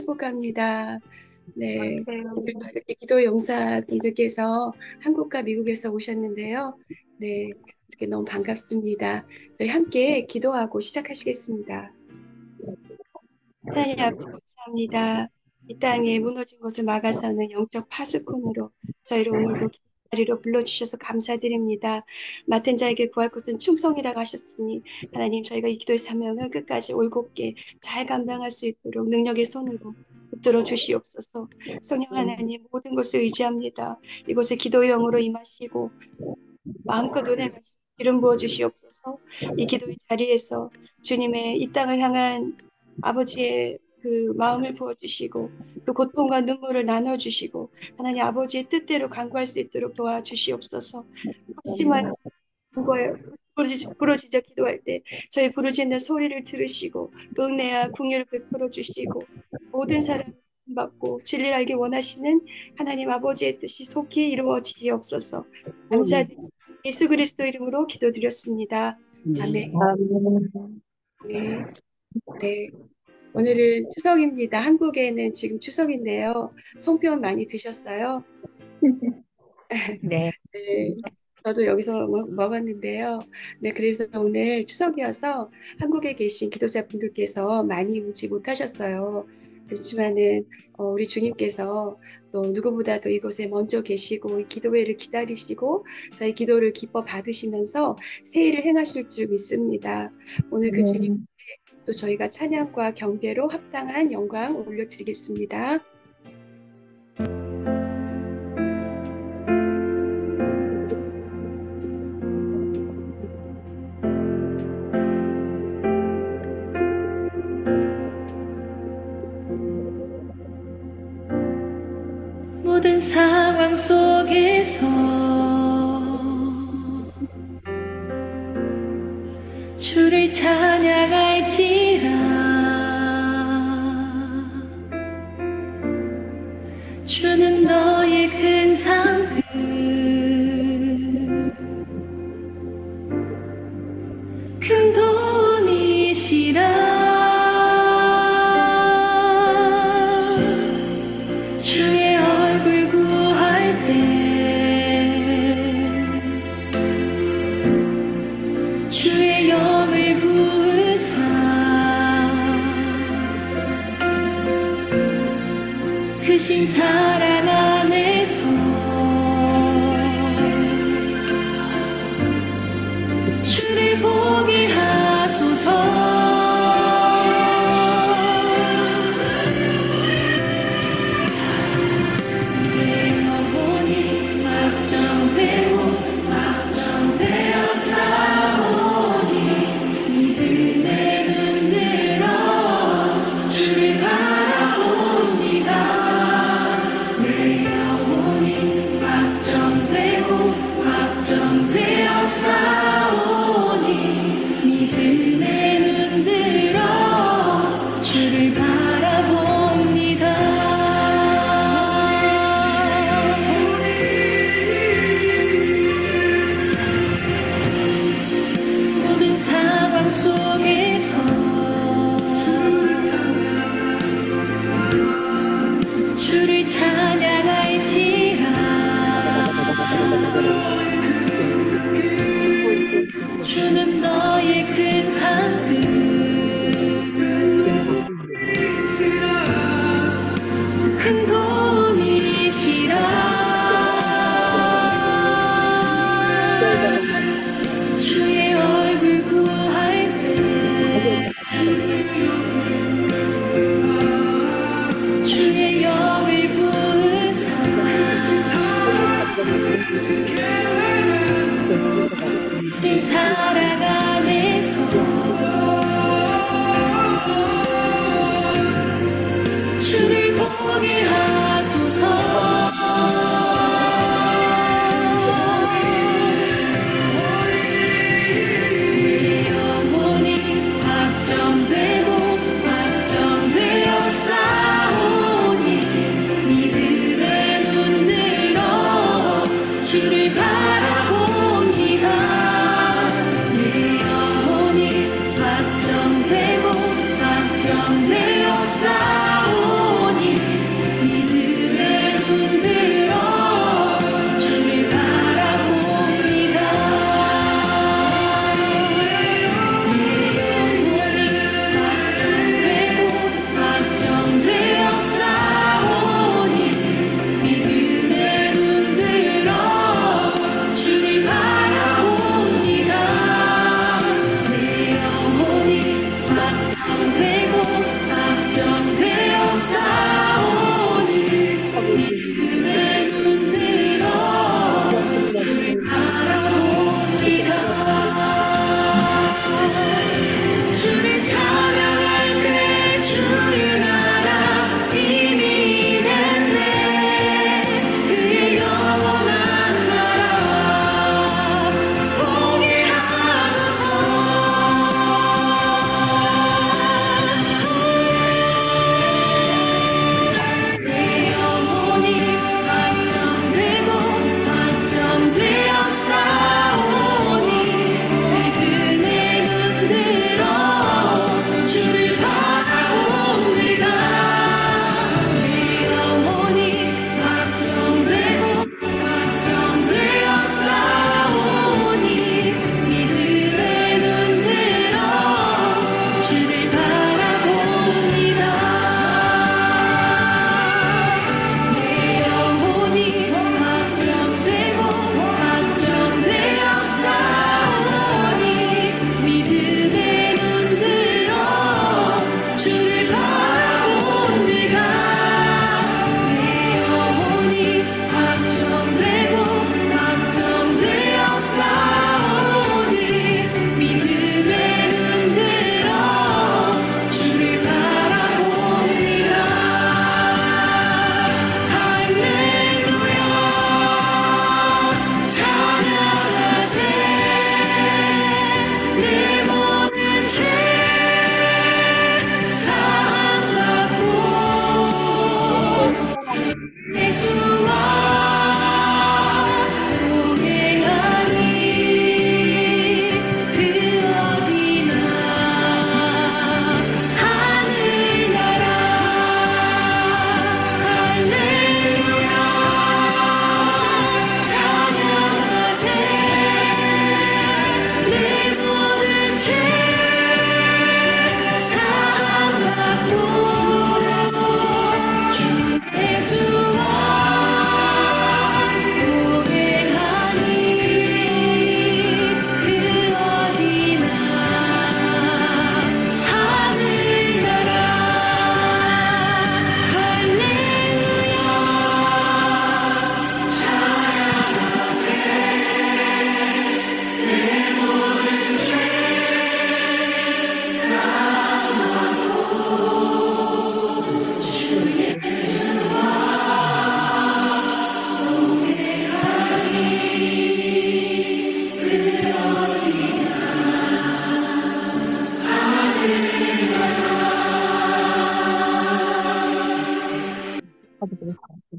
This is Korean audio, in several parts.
축복합니다. 네, 안녕하세요. 오늘 이렇게 기도 용사분들께서 한국과 미국에서 오셨는데요. 네, 이렇게 너무 반갑습니다. 저희 함께 기도하고 시작하시겠습니다. 하나님 아버지 감사합니다. 이 땅에 무너진 것을 막아서는 영적 파수꾼으로 저희를 오늘도 기도 자리로 불러주셔서 감사드립니다. 맡은 자에게 구할 것은 충성이라고 하셨으니 하나님 저희가 이 기도의 사명을 끝까지 올곧게 잘 감당할 수 있도록 능력의 손으로 붙들어 주시옵소서. 성령 하나님 모든 것을 의지합니다. 이곳에 기도의 영으로 임하시고 마음껏 은혜가 기름 부어 주시옵소서. 이 기도의 자리에서 주님의 이 땅을 향한 아버지의 그 마음을 부어 주시고 그 고통과 눈물을 나눠 주시고 하나님 아버지의 뜻대로 간구할 수 있도록 도와주시옵소서. 혹시만 간구에 부르짖어 기도할 때 저희 부르짖는 소리를 들으시고 은혜와 긍휼을 베풀어 주시고 모든 사람 받고 진리를 알기 원하시는 하나님 아버지의 뜻이 속히 이루어지옵소서. 감사드립니다. 예수 그리스도 이름으로 기도드렸습니다. 아멘. 네, 네. 오늘은 추석입니다. 한국에는 지금 추석인데요. 송편 많이 드셨어요? 네, 네, 저도 여기서 먹었는데요. 네, 그래서 오늘 추석이어서 한국에 계신 기도자분들께서 많이 오지 못하셨어요. 그렇지만은 우리 주님께서 또 누구보다도 이곳에 먼저 계시고 이 기도회를 기다리시고 저희 기도를 기뻐 받으시면서 세일을 행하실 줄 믿습니다. 오늘 그 주님 또 저희가 찬양과 경배로 합당한 영광 올려드리겠습니다. 모든 상황 속에서 주를 찬양할지라. 주는 너의 큰 상급, 큰 도움이시라. 주의 얼굴 구할 때 주의 영을 부으사 크신 사랑 안에서 주를 보게 하소서. 주는 너의 큰 상급, 큰 도움이시라. 주의 얼굴 구할 때 주의 영을 부으사 내 사랑 안에서 주를 보게 하소서. 내 영혼이 확정되고 확정되어 싸우니 믿음의 눈 들어 주를 바라봅니다. 내 영혼이 확정되고 확정되어 싸우니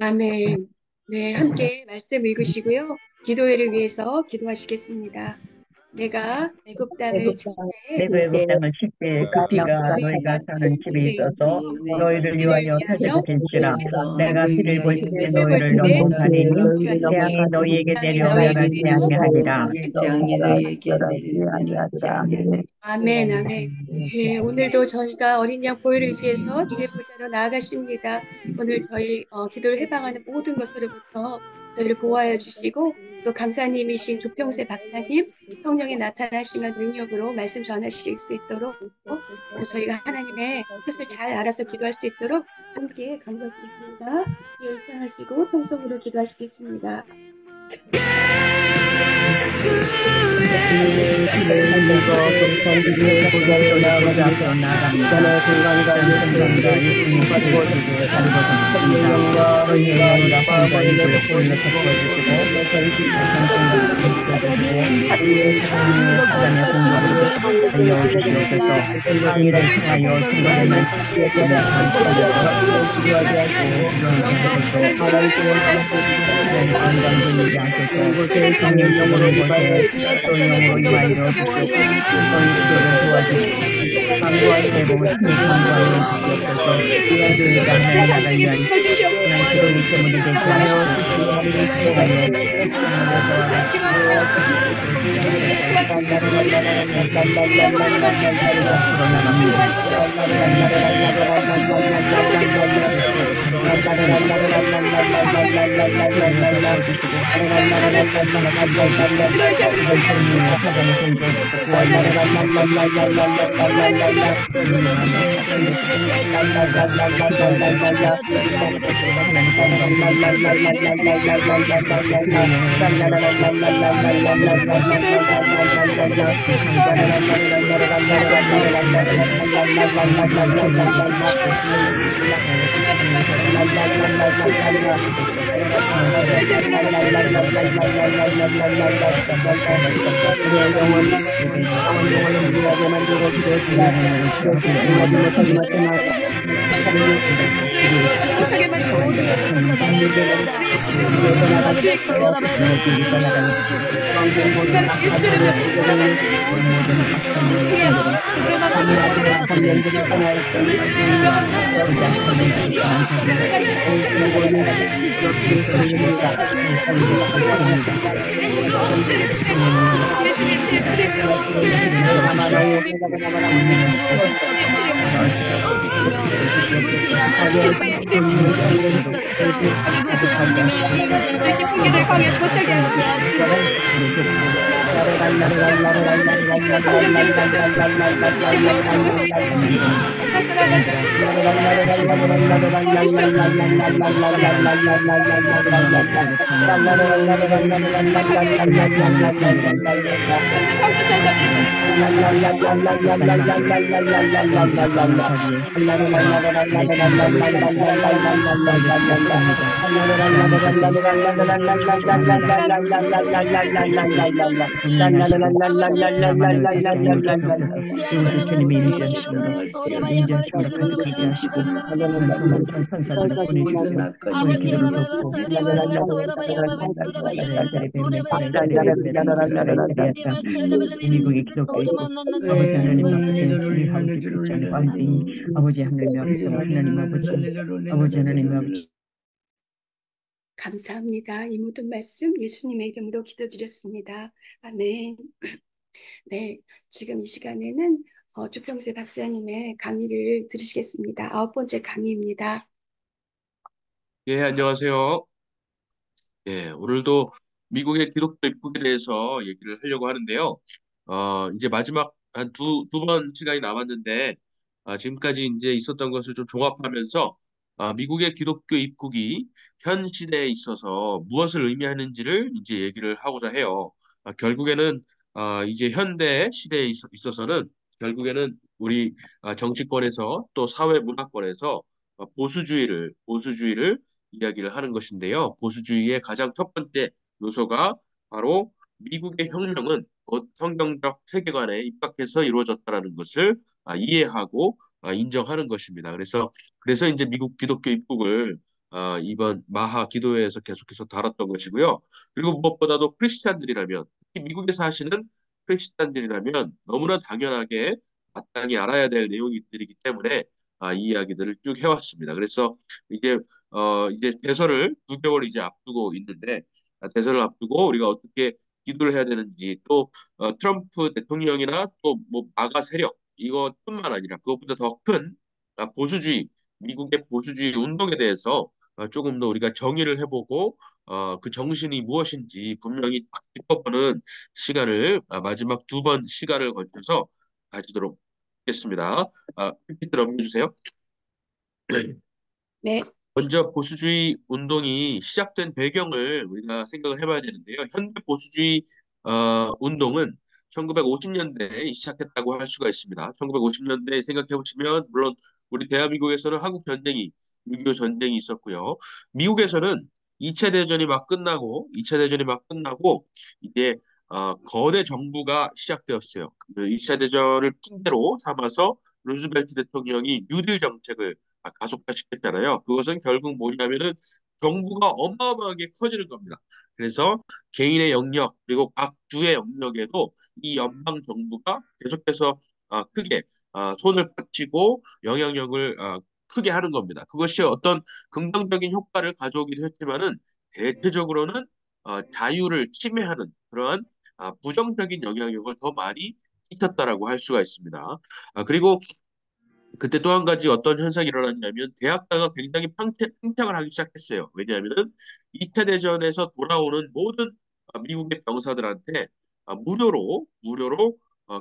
아멘. 네, 함께 말씀 읽으시고요. 기도회를 위해서 기도하시겠습니다. 내가 애굽 땅을 칠 때 내가 애굽 땅을 칠 때 그 피가 너희가 사는 집에 있어서 너희를 위하여 터져질지라. 내가 피를 볼 때 너희를 넘어가리니 재앙이 너희에게 내려오면 재앙이 하리라. 재앙이 너희에게 내려오리라. 아멘, 아멘. 예, 오늘도 저희가 어린 양 보혈을 의지해서 주의 보좌로 나아가십니다. 오늘 저희 기도를 해방하는 모든 것으로부터 저희를 보호하여 주시고 또 강사님이신 조평세 박사님 성령의 나타나시는 능력으로 말씀 전하실 수 있도록 또 저희가 하나님의 뜻을 잘 알아서 기도할 수 있도록 함께 감사드립니다. 열창하시고 통성으로 기도하시겠습니다. 자기의 예배의 그 모습을 자기를 말씀으로 보여주셔서 거룩하게 하시고 이렇게 핑계대를 광야지 못하게 하시고 이곳에 성령님 오셔서 성령님 오셔서 이곳에 나서라가서 도와주셔서 완벽하게 좀더 정도 전사 이곳을 주님의 인자하심으로 인자하심으로 가득하게 하시고 주변 성령과 천사들을 보내주시고 저희 기도를 돕고 자레자레 베메자레 베메자레 베리아타 이 미국의 기독교 있고 아버지 하나님 아버지 우리 하우스 크리스찬 가운데 아버지 하나님 아버지 하나님 아버지 감사합니다. 이 모든 말씀 예수님의 이름으로 기도드렸습니다. 아멘. 네, 지금 이 시간에는 주평세 박사님의 강의를 들으시겠습니다. 9번째 강의입니다. 예, 안녕하세요. 예, 오늘도 미국의 기독교 입국에 대해서 얘기를 하려고 하는데요. 이제 마지막 한 두 번 시간이 남았는데, 지금까지 이제 있었던 것을 좀 종합하면서, 미국의 기독교 입국이 현 시대에 있어서 무엇을 의미하는지를 이제 얘기를 하고자 해요. 결국에는, 이제 현대 시대에 있어서는, 결국에는 우리 정치권에서 또 사회 문화권에서 보수주의를 이야기를 하는 것인데요. 보수주의의 가장 첫 번째 요소가 바로 미국의 혁명은 곧 성경적 세계관에 입각해서 이루어졌다라는 것을 이해하고 인정하는 것입니다. 그래서 이제 미국 기독교 입국을 이번 마하 기도회에서 계속해서 다뤘던 것이고요. 그리고 무엇보다도 크리스찬들이라면 특히 미국에 사시는 크리스찬들이라면 너무나 당연하게 마땅히 알아야 될 내용들이기 때문에 이 이야기들을 쭉 해왔습니다. 그래서 이제 이제 대선을 2개월 이제 앞두고 있는데 대선을 앞두고 우리가 어떻게 기도를 해야 되는지 또 트럼프 대통령이나 또 뭐 마가 세력 이것뿐만 아니라 그것보다 더 큰 보수주의 미국의 보수주의 운동에 대해서 조금 더 우리가 정의를 해보고 그 정신이 무엇인지 분명히 딱 짚어보는 시간을 마지막 2번 시간을 거쳐서 가지도록 하겠습니다. PPT 넘겨주세요. 네, 먼저 보수주의 운동이 시작된 배경을 우리가 생각을 해봐야 되는데요. 현대 보수주의 운동은 1950년대에 시작했다고 할 수가 있습니다. 1950년대 생각해 보시면 물론 우리 대한민국에서는 한국 전쟁이 6.25 전쟁이 있었고요. 미국에서는 2차 대전이 막 끝나고 2차 대전이 막 끝나고 이제 거대 정부가 시작되었어요. 그 2차 대전을 핑계로 삼아서 루즈벨트 대통령이 뉴딜 정책을 가속화시켰잖아요. 그것은 결국 뭐냐면은 정부가 어마어마하게 커지는 겁니다. 그래서 개인의 영역 그리고 각 주의 영역에도 이 연방 정부가 계속해서 크게 손을 뻗치고 영향력을 크게 하는 겁니다. 그것이 어떤 긍정적인 효과를 가져오기도 했지만은 대체적으로는 자유를 침해하는 그러한 부정적인 영향력을 더 많이 끼쳤다라고 할 수가 있습니다. 그리고 그때 또 한 가지 어떤 현상이 일어났냐면 대학가가 굉장히 팽창을 하기 시작했어요. 왜냐하면 2차 대전에서 돌아오는 모든 미국의 병사들한테 무료로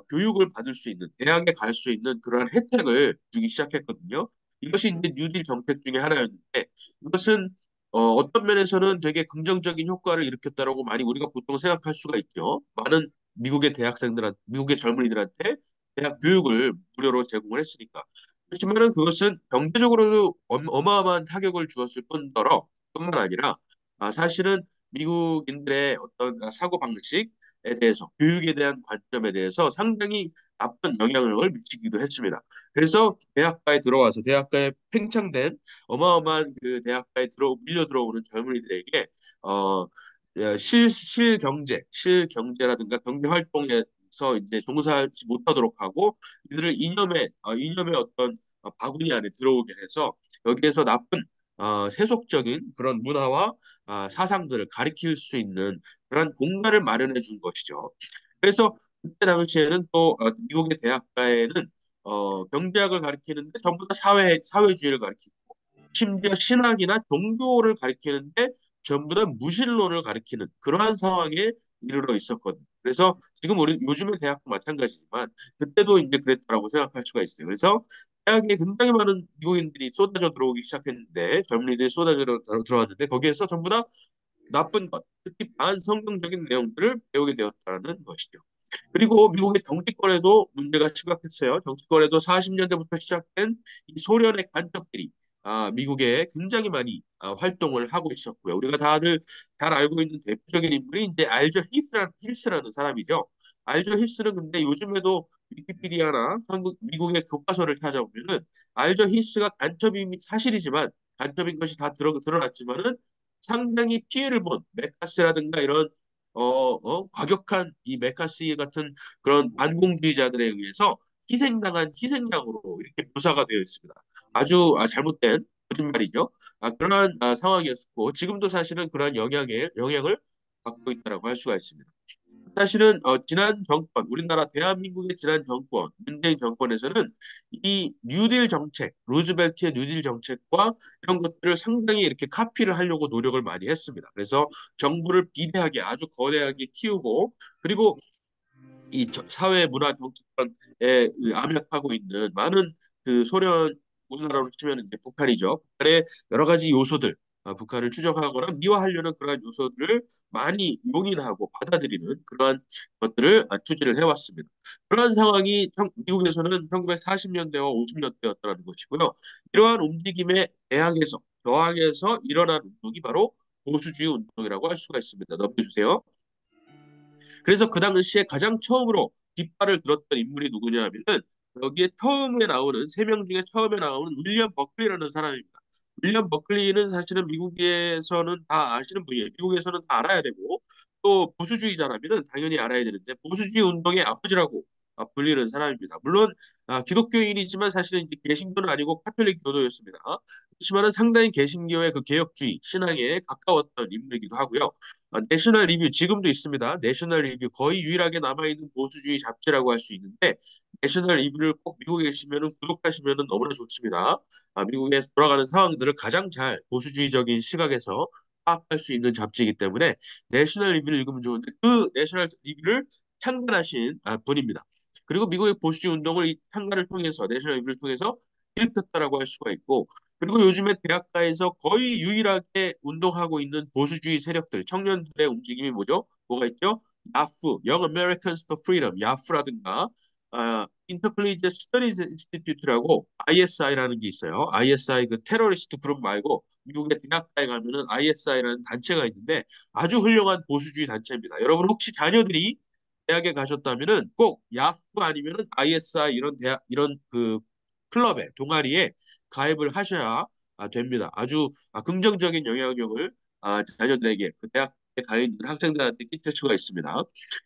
교육을 받을 수 있는 대학에 갈 수 있는 그러한 혜택을 주기 시작했거든요. 이것이 이제 뉴딜 정책 중에 하나였는데 이것은 어떤 면에서는 되게 긍정적인 효과를 일으켰다라고 많이 우리가 보통 생각할 수가 있죠. 많은 미국의 젊은이들한테 대학 교육을 무료로 제공을 했으니까. 그렇지만은 그것은 경제적으로도 어마어마한 타격을 주었을 뿐만 아니라 사실은 미국인들의 어떤 사고 방식에 대해서 교육에 대한 관점에 대해서 상당히 나쁜 영향을 미치기도 했습니다. 그래서 대학가에 팽창된 어마어마한 그 대학가에 밀려 들어오는 젊은이들에게 어 실경제라든가 경제 활동에서 이제 종사하지 못하도록 하고 이들을 이념의 어떤 바구니 안에 들어오게 해서 여기에서 나쁜 세속적인 그런 문화와 사상들을 가리킬 수 있는 그런 공간을 마련해 준 것이죠. 그래서 그때 당시에는 또 미국의 대학가에는 경제학을 가리키는데 전부 다 사회주의를 가리키고 심지어 신학이나 종교를 가리키는데 전부 다 무신론을 가리키는 그러한 상황에 이르러 있었거든요. 그래서 지금 우리 요즘의 대학도 마찬가지지만 그때도 이제 그랬다라고 생각할 수가 있어요. 그래서 대학에 굉장히 많은 미국인들이 쏟아져 들어오기 시작했는데 젊은이들이 쏟아져 들어왔는데 거기에서 전부 다 나쁜 것, 특히 반성경적인 내용들을 배우게 되었다는 것이죠. 그리고 미국의 정치권에도 문제가 심각했어요. 정치권에도 40년대부터 시작된 이 소련의 간접들이 미국에 굉장히 많이 활동을 하고 있었고요. 우리가 다들 잘 알고 있는 대표적인 인물이 이제 알저 힐스라는 사람이죠. 알저 힐스는 근데 요즘에도 위키피디아나 미국의 교과서를 찾아보면은 알저 힐스가 간첩이 사실이지만 간첩인 것이 다 드러났지만은 상당히 피해를 본 메카스라든가 이런 과격한 이 메카시 같은 그런 반공주의자들에 의해서 희생당한 희생양으로 이렇게 묘사가 되어 있습니다. 아주 잘못된 거짓말이죠. 그러한 상황이었고 지금도 사실은 그러한 영향을 받고 있다고 할 수가 있습니다. 사실은 지난 정권, 우리나라 대한민국의 지난 정권, 문재인 정권에서는 이 뉴딜 정책, 루즈벨트의 뉴딜 정책과 이런 것들을 상당히 이렇게 카피를 하려고 노력을 많이 했습니다. 그래서 정부를 비대하게 아주 거대하게 키우고 그리고 이 사회 문화 정치권에 압력하고 있는 많은 그 소련 우리나라로 치면 이제 북한이죠. 북한의 여러 가지 요소들, 북한을 추종하거나 미화하려는 그러한 요소들을 많이 용인하고 받아들이는 그러한 것들을 추진을 해왔습니다. 그러한 상황이 미국에서는 1940년대와 50년대였다는 것이고요. 이러한 움직임에 저항해서 일어난 운동이 바로 보수주의 운동이라고 할 수가 있습니다. 넘겨주세요. 그래서 그 당시에 가장 처음으로 깃발을 들었던 인물이 누구냐 하면은 여기에 처음에 나오는 세 명 중에 처음에 나오는 윌리엄 버클리라는 사람입니다. 윌리엄 버클리는 사실은 미국에서는 다 아시는 분이에요. 미국에서는 다 알아야 되고 또 보수주의자라면 당연히 알아야 되는데 보수주의 운동의 아버지라고 불리는 사람입니다. 물론 기독교인이지만 사실은 이제 개신교는 아니고 카톨릭 교도였습니다. 그렇지만은 상당히 개신교의 그 개혁주의 신앙에 가까웠던 인물이기도 하고요. 내셔널 리뷰 지금도 있습니다. 내셔널 리뷰 거의 유일하게 남아있는 보수주의 잡지라고 할 수 있는데 내셔널 리뷰를 꼭 미국에 계시면 구독하시면 너무나 좋습니다. 미국에서 돌아가는 상황들을 가장 잘 보수주의적인 시각에서 파악할 수 있는 잡지이기 때문에 내셔널 리뷰를 읽으면 좋은데 그 내셔널 리뷰를 창간하신 분입니다. 그리고 미국의 보수주의 운동을 이 창간을 통해서 내셔널 리뷰를 통해서 일으켰다라고 할 수가 있고 그리고 요즘에 대학가에서 거의 유일하게 운동하고 있는 보수주의 세력들, 청년들의 움직임이 뭐죠? 뭐가 있죠? 야프, Young Americans for Freedom, 야프라든가 Intercollegiate Studies Institute라고 ISI라는 게 있어요. ISI 그 테러리스트 그룹 말고 미국의 대학가에 가면은 ISI라는 단체가 있는데 아주 훌륭한 보수주의 단체입니다. 여러분 혹시 자녀들이 대학에 가셨다면은 꼭 야프 아니면은 ISI 이런 대학 이런 그 클럽에 동아리에 가입을 하셔야 됩니다. 아주 긍정적인 영향력을 자녀들에게 그 대학에 가 있는 학생들한테 끼칠 수가 있습니다.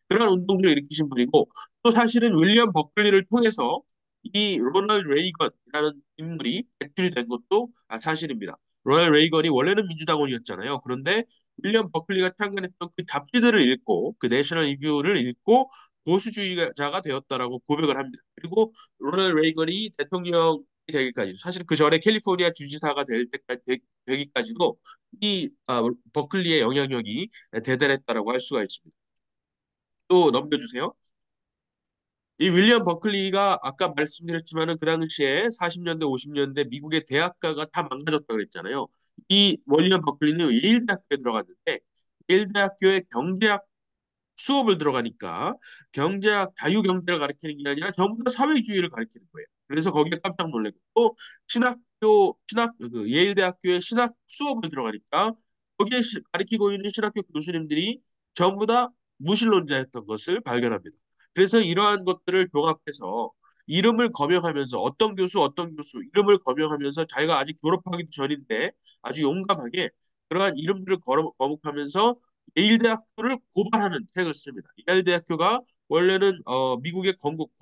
그런 운동들을 일으키신 분이고 또 사실은 윌리엄 버클리를 통해서 이 로널드 레이건이라는 인물이 배출이 된 것도 사실입니다. 로널드 레이건이 원래는 민주당원이었잖아요. 그런데 윌리엄 버클리가 창간했던 그 잡지들을 읽고 그 내셔널 리뷰를 읽고 보수주의자가 되었다라고 고백을 합니다. 그리고 로널드 레이건이 대통령이 되기까지 사실 그 전에 캘리포니아 주지사가 될 때까지 되기까지도 이 버클리의 영향력이 대단했다라고 할 수가 있습니다. 또 넘겨주세요. 이 윌리엄 버클리가 아까 말씀드렸지만은 그 당시에 40년대, 50년대 미국의 대학가가 다 망가졌다고 그랬잖아요. 이 윌리엄 버클리는 예일 대학교에 들어갔는데 예일 대학교의 경제학 수업을 들어가니까 경제학 자유경제를 가르치는 게 아니라 전부 다 사회주의를 가르치는 거예요. 그래서 거기에 깜짝 놀랐고 또 그 예일대학교의 신학 수업을 들어가니까 거기에 가르치고 있는 신학교 교수님들이 전부 다 무신론자였던 것을 발견합니다. 그래서 이러한 것들을 종합해서 이름을 거명하면서 어떤 교수 이름을 거명하면서 자기가 아직 졸업하기도 전인데 아주 용감하게 그러한 이름들을 거목하면서 예일대학교를 고발하는 책을 씁니다. 예일대학교가 원래는 미국의 건국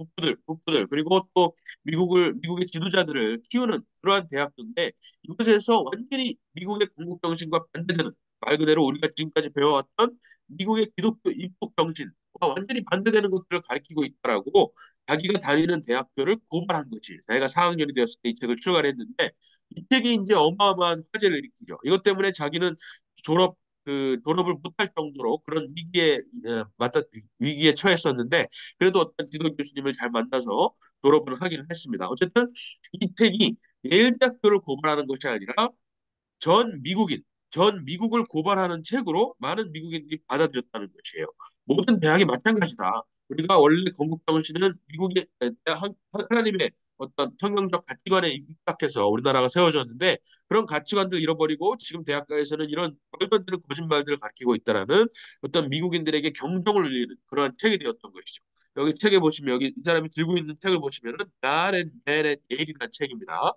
북부들 그리고 또 미국의 지도자들을 키우는 그러한 대학교인데 이곳에서 완전히 미국의 건국 정신과 반대되는 말 그대로 우리가 지금까지 배워왔던 미국의 기독교 입국 정신과 완전히 반대되는 것들을 가리키고 있다라고 자기가 다니는 대학교를 고발한 거지. 자기가 4학년이 되었을 때 이 책을 출간을 했는데 이 책이 이제 어마어마한 화제를 일으키죠. 이것 때문에 자기는 졸업을 못할 정도로 그런 위기에 처했었는데 그래도 어떤 지도 교수님을 잘 만나서 졸업을 하기는 했습니다. 어쨌든 이 책이 예일 대학교를 고발하는 것이 아니라 전 미국인, 전 미국을 고발하는 책으로 많은 미국인들이 받아들였다는 것이에요. 모든 대학이 마찬가지다. 우리가 원래 건국정신은 미국의 하나님의 어떤 성경적 가치관에 입각해서 우리나라가 세워졌는데 그런 가치관들을 잃어버리고 지금 대학가에서는 이런 말도 안 되는 거짓말들을 가르치고 있다라는 어떤 미국인들에게 경종을 울리는 그러한 책이 되었던 것이죠. 여기 책에 보시면 여기 이 사람이 들고 있는 책을 보시면은 God and Man at Yale이라는 책입니다.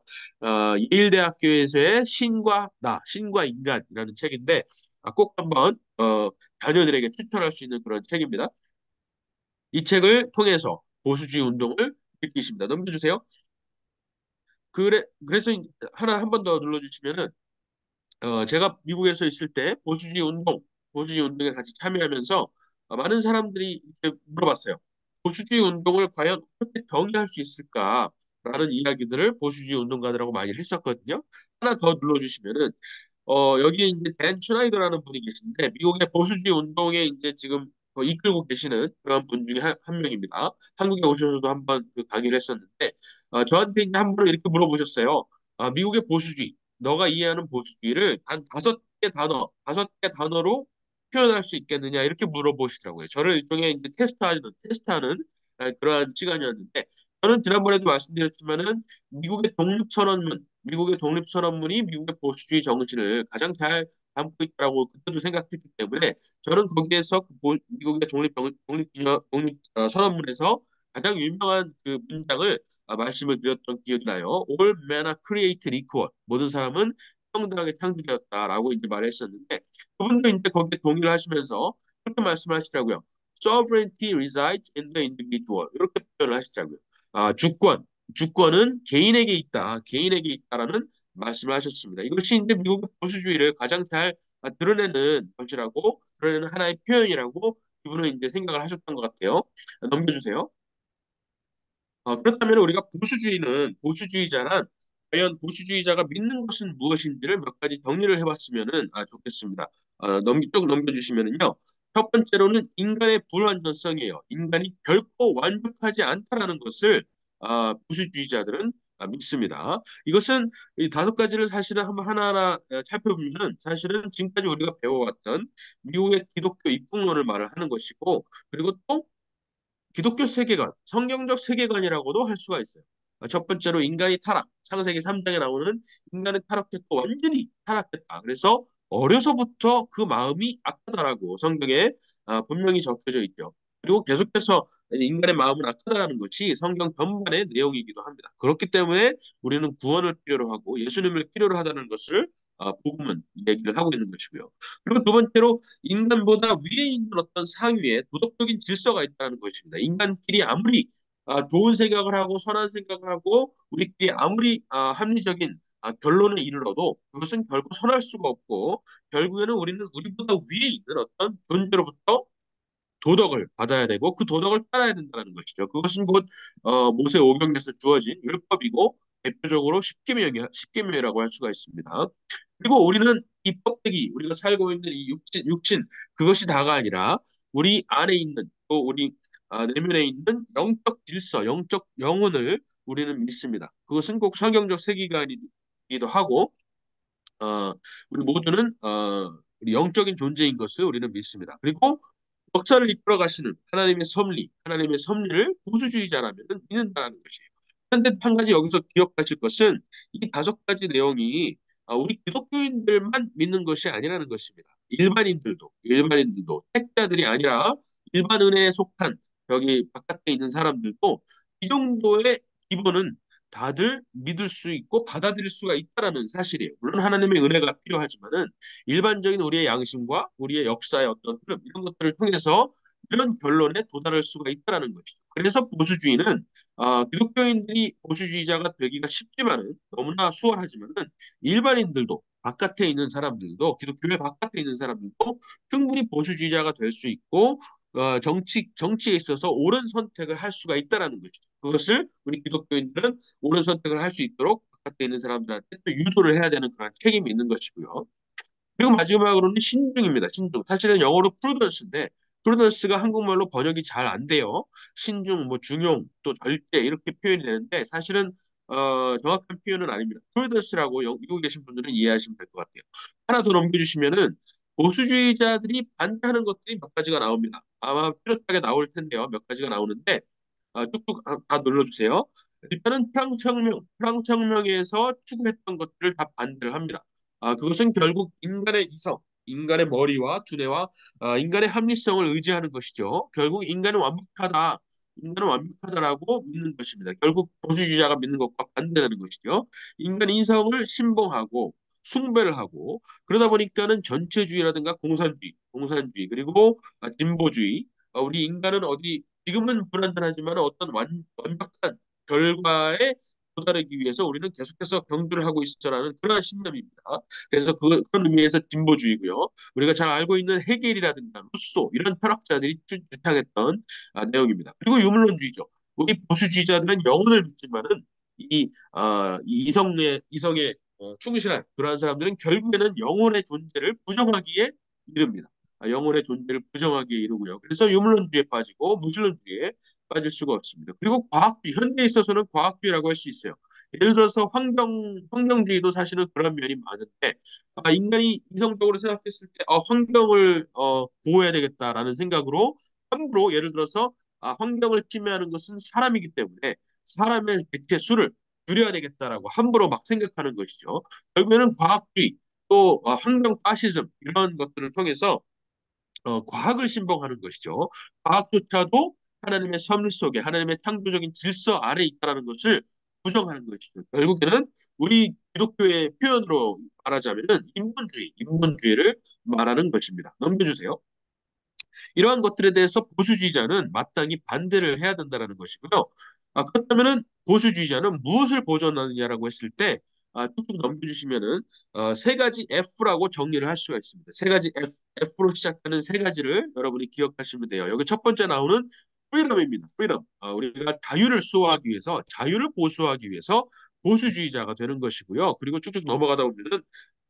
예일 대학교에서의 신과 나, 신과 인간이라는 책인데 꼭 한번 자녀들에게 추천할 수 있는 그런 책입니다. 이 책을 통해서 보수주의 운동을 느끼십니다. 넘겨주세요. 그래서 하나 한 번 더 눌러주시면은 제가 미국에서 있을 때 보수주의 운동에 같이 참여하면서 많은 사람들이 이렇게 물어봤어요. 보수주의 운동을 과연 어떻게 정의할 수 있을까라는 이야기들을 보수주의 운동가들하고 많이 했었거든요. 하나 더 눌러주시면은 여기에 이제 댄 슈나이더라는 분이 계신데 미국의 보수주의 운동에 이제 지금 이끌고 계시는 그런 분 중에 한 명입니다. 한국에 오셔서도 한번 그 강의를 했었는데 저한테 이제 한 번은 이렇게 물어보셨어요. 미국의 보수주의, 너가 이해하는 보수주의를 단 5개 단어로 표현할 수 있겠느냐 이렇게 물어보시더라고요. 저를 일종의 이제 테스트하는 그러한 시간이었는데 저는 지난번에도 말씀드렸지만은 미국의 독립선언문이 미국의 보수주의 정신을 가장 잘 담고 있다고 그때도 생각했기 때문에 저는 거기에서 미국의 선언문에서 가장 유명한 그 문장을 말씀을 드렸던 기억이 나요. All men are created equal. 모든 사람은 평등하게 창조되었다라고 이제 말했었는데 그분도 이제 거기에 동의를 하시면서 그렇게 말씀하시더라고요. Sovereignty resides in the individual. 이렇게 표현을 하시더라고요. 주권은 개인에게 있다. 개인에게 있다라는 말씀을 하셨습니다. 이것이 이제 미국의 보수주의를 가장 잘 드러내는 것이라고 드러내는 하나의 표현이라고 이분은 이제 생각을 하셨던 것 같아요. 넘겨주세요. 그렇다면 우리가 보수주의자란 과연 보수주의자가 믿는 것은 무엇인지를 몇 가지 정리를 해봤으면 좋겠습니다. 쭉 넘겨주시면은요. 첫 번째로는 인간의 불완전성이에요. 인간이 결코 완벽하지 않다라는 것을 보수주의자들은 믿습니다. 이것은 이 5가지를 사실은 한번 하나하나 살펴보면 사실은 지금까지 우리가 배워왔던 미국의 기독교 입국론을 말을 하는 것이고 그리고 또 기독교 세계관, 성경적 세계관이라고도 할 수가 있어요. 첫 번째로 인간이 타락, 창세기 3장에 나오는 인간은 타락했고 완전히 타락했다. 그래서 어려서부터 그 마음이 악하다라고 성경에 분명히 적혀져 있죠. 그리고 계속해서 인간의 마음은 악하다라는 것이 성경 전반의 내용이기도 합니다. 그렇기 때문에 우리는 구원을 필요로 하고 예수님을 필요로 하다는 것을 복음은 얘기를 하고 있는 것이고요. 그리고 두 번째로 인간보다 위에 있는 어떤 상위에 도덕적인 질서가 있다는 것입니다. 인간끼리 아무리 좋은 생각을 하고 선한 생각을 하고 우리끼리 아무리 합리적인 결론에 이르러도 그것은 결코 선할 수가 없고 결국에는 우리는 우리보다 위에 있는 어떤 존재로부터 도덕을 받아야 되고 그 도덕을 따라야 된다는 것이죠. 그것은 곧 모세 오경에서 주어진 율법이고 대표적으로 십계명이라고 할 수가 있습니다. 그리고 우리는 이 껍데기, 우리가 살고 있는 이 육신 그것이 다가 아니라 우리 안에 있는 또 우리 내면에 있는 영적 질서, 영적 영혼을 우리는 믿습니다. 그것은 꼭 성경적 세계관이기도 하고 어, 우리 모두는 우리 영적인 존재인 것을 우리는 믿습니다. 그리고 역사를 이끌어 가시는 하나님의 섭리를 보수주의자라면 믿는다는 것이에요. 그런데 한 가지 여기서 기억하실 것은 이 5가지 내용이 우리 기독교인들만 믿는 것이 아니라는 것입니다. 일반인들도 택자들이 아니라 일반 은혜에 속한 여기 바깥에 있는 사람들도 이 정도의 기본은 다들 믿을 수 있고 받아들일 수가 있다라는 사실이에요. 물론 하나님의 은혜가 필요하지만은 일반적인 우리의 양심과 우리의 역사의 어떤 흐름 이런 것들을 통해서 이런 결론에 도달할 수가 있다는 것이죠. 그래서 보수주의는 기독교인들이 보수주의자가 되기가 쉽지만은 너무나 수월하지만은 일반인들도 바깥에 있는 사람들도, 기독교회 바깥에 있는 사람들도 충분히 보수주의자가 될 수 있고 정치에 있어서 옳은 선택을 할 수가 있다라는 것이죠. 그것을 우리 기독교인들은 옳은 선택을 할 수 있도록 바깥에 있는 사람들한테 또 유도를 해야 되는 그런 책임이 있는 것이고요. 그리고 마지막으로는 신중입니다. 신중. 사실은 영어로 프루던스인데 프루던스가 한국말로 번역이 잘 안 돼요. 신중, 뭐 중용, 또 절대 이렇게 표현이 되는데 사실은 정확한 표현은 아닙니다. 프루던스라고 미국에 계신 분들은 이해하시면 될 것 같아요. 하나 더 넘겨주시면은 보수주의자들이 반대하는 것들이 몇 가지가 나옵니다. 아마 뚜렷하게 나올 텐데요. 몇 가지가 나오는데 쭉쭉 다 눌러주세요. 일단은 프랑스 혁명에서 추구했던 것들을 다 반대를 합니다. 그것은 결국 인간의 이성, 인간의 머리와 두뇌와 인간의 합리성을 의지하는 것이죠. 결국 인간은 완벽하다라고 믿는 것입니다. 결국 보수주의자가 믿는 것과 반대되는 것이죠. 인간 이성을 신봉하고 숭배를 하고 그러다 보니까는 전체주의라든가 공산주의 그리고 진보주의, 우리 인간은 어디 지금은 불완전하지만 어떤 완벽한 결과에 도달하기 위해서 우리는 계속해서 경주를 하고 있어라는 그러한 신념입니다. 그래서 그런 의미에서 진보주의고요. 우리가 잘 알고 있는 헤겔이라든가 루소 이런 철학자들이 주장했던 내용입니다. 그리고 유물론주의죠. 우리 보수주의자들은 영혼을 믿지만은 이 이성에 충실한 그러한 사람들은 결국에는 영혼의 존재를 부정하기에 이릅니다. 영혼의 존재를 부정하기에 이르고요. 그래서 유물론주의에 빠지고 무신론주의에 빠질 수가 없습니다. 그리고 과학주의, 현대에 있어서는 과학주의라고 할 수 있어요. 예를 들어서 환경주의도 사실은 그런 면이 많은데 인간이 이성적으로 생각했을 때 환경을 보호해야 되겠다라는 생각으로 함부로 예를 들어서 환경을 침해하는 것은 사람이기 때문에 사람의 개체 수를 줄여야 되겠다라고 함부로 막 생각하는 것이죠. 결국에는 과학주의 또 환경 파시즘 이런 것들을 통해서 과학을 신봉하는 것이죠. 과학조차도 하나님의 섭리 속에 하나님의 창조적인 질서 아래 있다는 것을 부정하는 것이죠. 결국에는 우리 기독교의 표현으로 말하자면은 인본주의를 말하는 것입니다. 넘겨주세요. 이러한 것들에 대해서 보수주의자는 마땅히 반대를 해야 된다는 것이고요. 그렇다면은 보수주의자는 무엇을 보존하느냐라고 했을 때 쭉쭉 넘겨주시면은 세 가지 F라고 정리를 할 수가 있습니다. 세 가지 F로 시작하는 세 가지를 여러분이 기억하시면 돼요. 여기 첫 번째 나오는 프리덤입니다. 프리덤. 우리가 자유를 보수하기 위해서 보수주의자가 되는 것이고요. 그리고 쭉쭉 넘어가다 보면은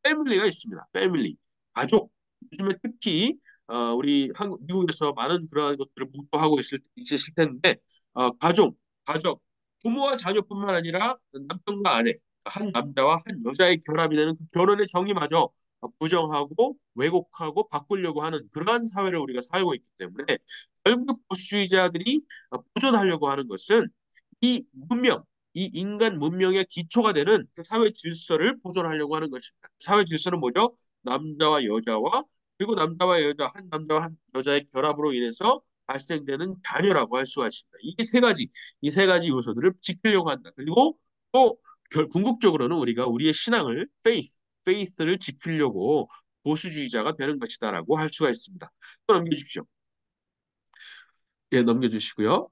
패밀리가 있습니다. 패밀리, 가족. 요즘에 특히 미국에서 많은 그러한 것들을 목도하고 있으실 텐데 가족, 부모와 자녀뿐만 아니라 남편과 아내, 한 남자와 한 여자의 결합이 되는 그 결혼의 정의마저 부정하고 왜곡하고 바꾸려고 하는 그러한 사회를 우리가 살고 있기 때문에 결국 보수주의자들이 보존하려고 하는 것은 이 문명, 이 인간 문명의 기초가 되는 그 사회 질서를 보존하려고 하는 것입니다. 사회 질서는 뭐죠? 남자와 여자와 그리고 한 남자와 한 여자의 결합으로 인해서 발생되는 자녀라고 할 수가 있습니다. 이 세 가지 요소들을 지키려고 한다. 그리고 또 궁극적으로는 우리가 우리의 신앙을 faith를 지키려고 보수주의자가 되는 것이다라고 할 수가 있습니다. 또 넘겨주십시오. 예, 넘겨주시고요.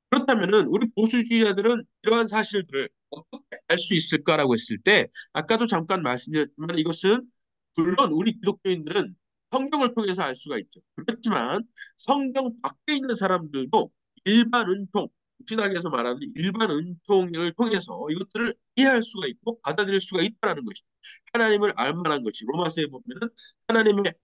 그렇다면은 우리 보수주의자들은 이러한 사실들을 어떻게 알 수 있을까라고 했을 때 아까도 잠깐 말씀드렸지만 이것은 물론 우리 기독교인들은 성경을 통해서 알 수가 있죠. 그렇지만 성경 밖에 있는 사람들도 일반 은총, 신학에서 말하는 일반 은총을 통해서 이것들을 이해할 수가 있고 받아들일 수가 있다는 것이죠. 하나님을 알만한 것이 로마서에 보면은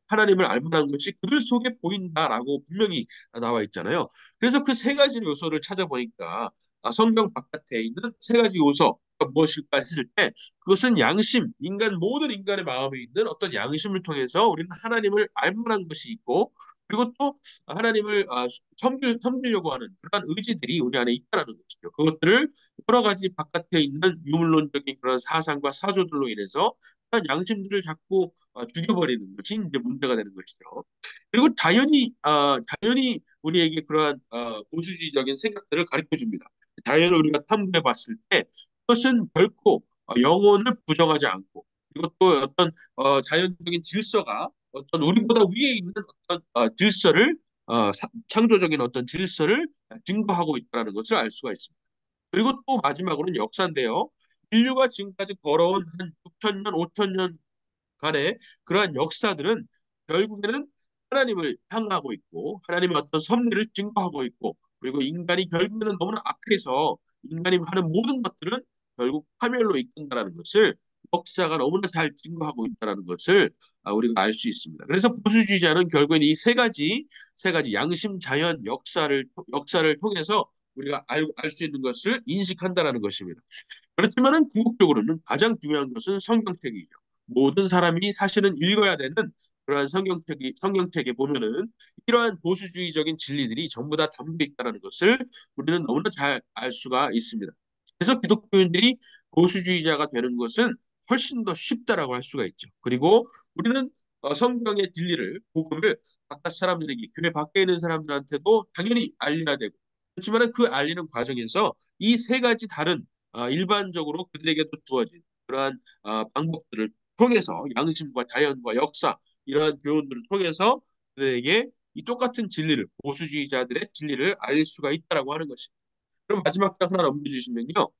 하나님을 알만한 것이 그들 속에 보인다라고 분명히 나와 있잖아요. 그래서 그 세 가지 요소를 찾아보니까 성경 바깥에 있는 세 가지 요소가 무엇일까 했을 때 그것은 모든 인간의 마음에 있는 어떤 양심을 통해서 우리는 하나님을 알 만한 것이 있고 그리고 또 하나님을 섬기려고 하는 그러한 의지들이 우리 안에 있다는 것이죠. 그것들을 여러 가지 바깥에 있는 유물론적인 그런 사상과 사조들로 인해서 그런 양심들을 자꾸 죽여버리는 것이 이제 문제가 되는 것이죠. 그리고 자연히 우리에게 그러한 보수주의적인 생각들을 가르쳐 줍니다. 자연을 우리가 탐구해 봤을 때 그것은 결코 영혼을 부정하지 않고 그리고 또 어떤 자연적인 질서가 어떤 우리보다 위에 있는 어떤 창조적인 어떤 질서를 증거하고 있다는 것을 알 수가 있습니다. 그리고 또 마지막으로는 역사인데요. 인류가 지금까지 걸어온 한 6천 년, 5천 년 간의 그러한 역사들은 결국에는 하나님을 향하고 있고 하나님의 어떤 섭리를 증거하고 있고 그리고 인간이 결국에는 너무나 악해서 인간이 하는 모든 것들은 결국 파멸로 이끈다라는 것을 역사가 너무나 잘 증거하고 있다는 것을 우리가 알 수 있습니다. 그래서 보수주의자는 결국엔 이 세 가지 양심, 자연, 역사를 통해서 우리가 알 수 있는 것을 인식한다라는 것입니다. 그렇지만은 궁극적으로는 가장 중요한 것은 성경책이죠. 모든 사람이 사실은 읽어야 되는 그러한 성경책에 보면은 이러한 보수주의적인 진리들이 전부 다 담겨 있다는 것을 우리는 너무나 잘 알 수가 있습니다. 그래서 기독교인들이 보수주의자가 되는 것은 훨씬 더 쉽다라고 할 수가 있죠. 그리고 우리는 성경의 진리를, 복음을 바깥 사람들에게, 교회 밖에 있는 사람들한테도 당연히 알려야 되고, 그렇지만 그 알리는 과정에서 이 세 가지 다른 일반적으로 그들에게도 주어진 그러한 방법들을 통해서 양심과 자연과 역사 이러한 교훈들을 통해서 그들에게 이 똑같은 진리를 보수주의자들의 진리를 알릴 수가 있다라고 하는 것입니다. 그럼 마지막 장 하나 넘겨주시면요.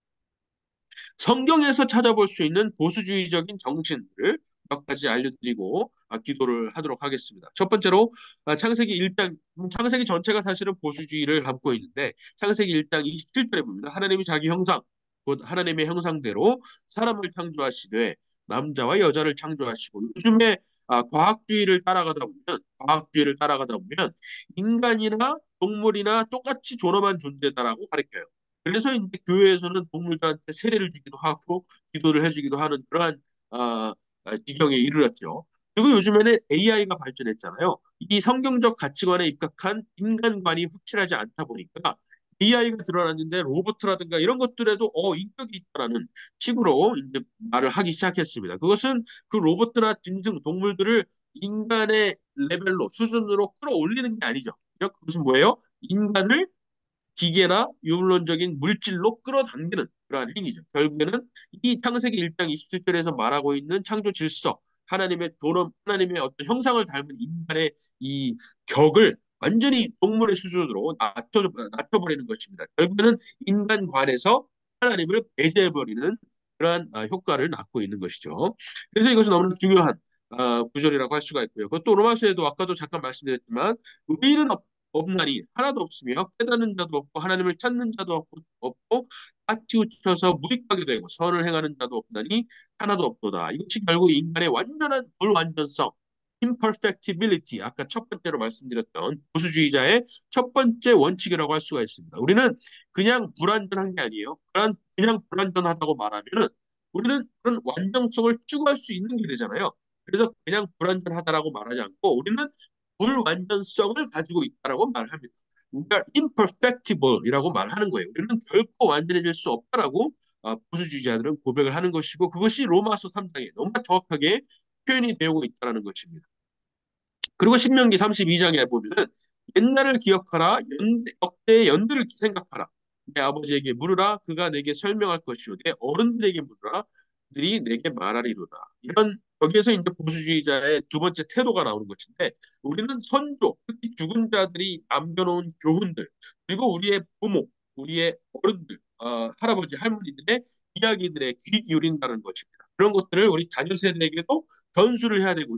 성경에서 찾아볼 수 있는 보수주의적인 정신들을 몇 가지 알려드리고 기도를 하도록 하겠습니다. 첫 번째로 창세기 1장, 창세기 전체가 사실은 보수주의를 담고 있는데 창세기 1장 27절에 보면 하나님이 자기 형상, 곧 하나님의 형상대로 사람을 창조하시되 남자와 여자를 창조하시고 요즘에 과학주의를 따라가다 보면 인간이나 동물이나 똑같이 존엄한 존재다라고 가르쳐요. 그래서 이제 교회에서는 동물들한테 세례를 주기도 하고 기도를 해주기도 하는 그러한 아, 지경에 이르렀죠. 그리고 요즘에는 AI가 발전했잖아요. 이 성경적 가치관에 입각한 인간관이 확실하지 않다 보니까 AI가 드러났는데 로봇이라든가 이런 것들에도 인격이 있다라는 식으로 이제 말을 하기 시작했습니다. 그것은 그 로봇이나 짐승 동물들을 인간의 레벨로 수준으로 끌어올리는 게 아니죠. 그것은 뭐예요? 인간을 기계나 유물론적인 물질로 끌어당기는 그러한 행위죠. 결국에는 이 창세기 1장 27절에서 말하고 있는 창조 질서, 하나님의 존엄, 하나님의 어떤 형상을 닮은 인간의 이 격을 완전히 동물의 수준으로 낮춰버리는 것입니다. 결국에는 인간관에서 하나님을 배제해버리는 그러한 효과를 낳고 있는 것이죠. 그래서 이것은 너무나 중요한 구절이라고 할 수가 있고요. 그것도 로마서에도 아까도 잠깐 말씀드렸지만 의인은 없나니 하나도 없으며 깨닫는 자도 없고 하나님을 찾는 자도 없고 다 치우쳐서 무익하게 되고 선을 행하는 자도 없나니 하나도 없도다. 이것이 결국 인간의 완전한 불완전성, imperfectibility, 아까 첫 번째로 말씀드렸던 보수주의자의 첫 번째 원칙이라고 할 수가 있습니다. 우리는 그냥 불완전한 게 아니에요. 그냥 불완전하다고 말하면은 우리는 그런 완전성을 추구할 수 있는 게 되잖아요. 그래서 그냥 불완전하다라고 말하지 않고 우리는 불완전성을 가지고 있다라고 말합니다. We are imperfectible이라고 말하는 거예요. 우리는 결코 완전해질 수 없다라고 보수주의자들은 고백을 하는 것이고 그것이 로마서 3장에 너무나 정확하게 표현이 되고 있다는 것입니다. 그리고 신명기 32장에 보면은 옛날을 기억하라 역대의 연들을 생각하라 내 아버지에게 물으라 그가 내게 설명할 것이요 내 어른들에게 물으라 그들이 내게 말하리로다. 이런 여기에서 이제 보수주의자의 두 번째 태도가 나오는 것인데 우리는 선조 특히 죽은 자들이 남겨놓은 교훈들 그리고 우리의 부모 우리의 어른들 할아버지 할머니들의 이야기들에 귀 기울인다는 것입니다. 그런 것들을 우리 자녀 세대에게도 전수를 해야 되고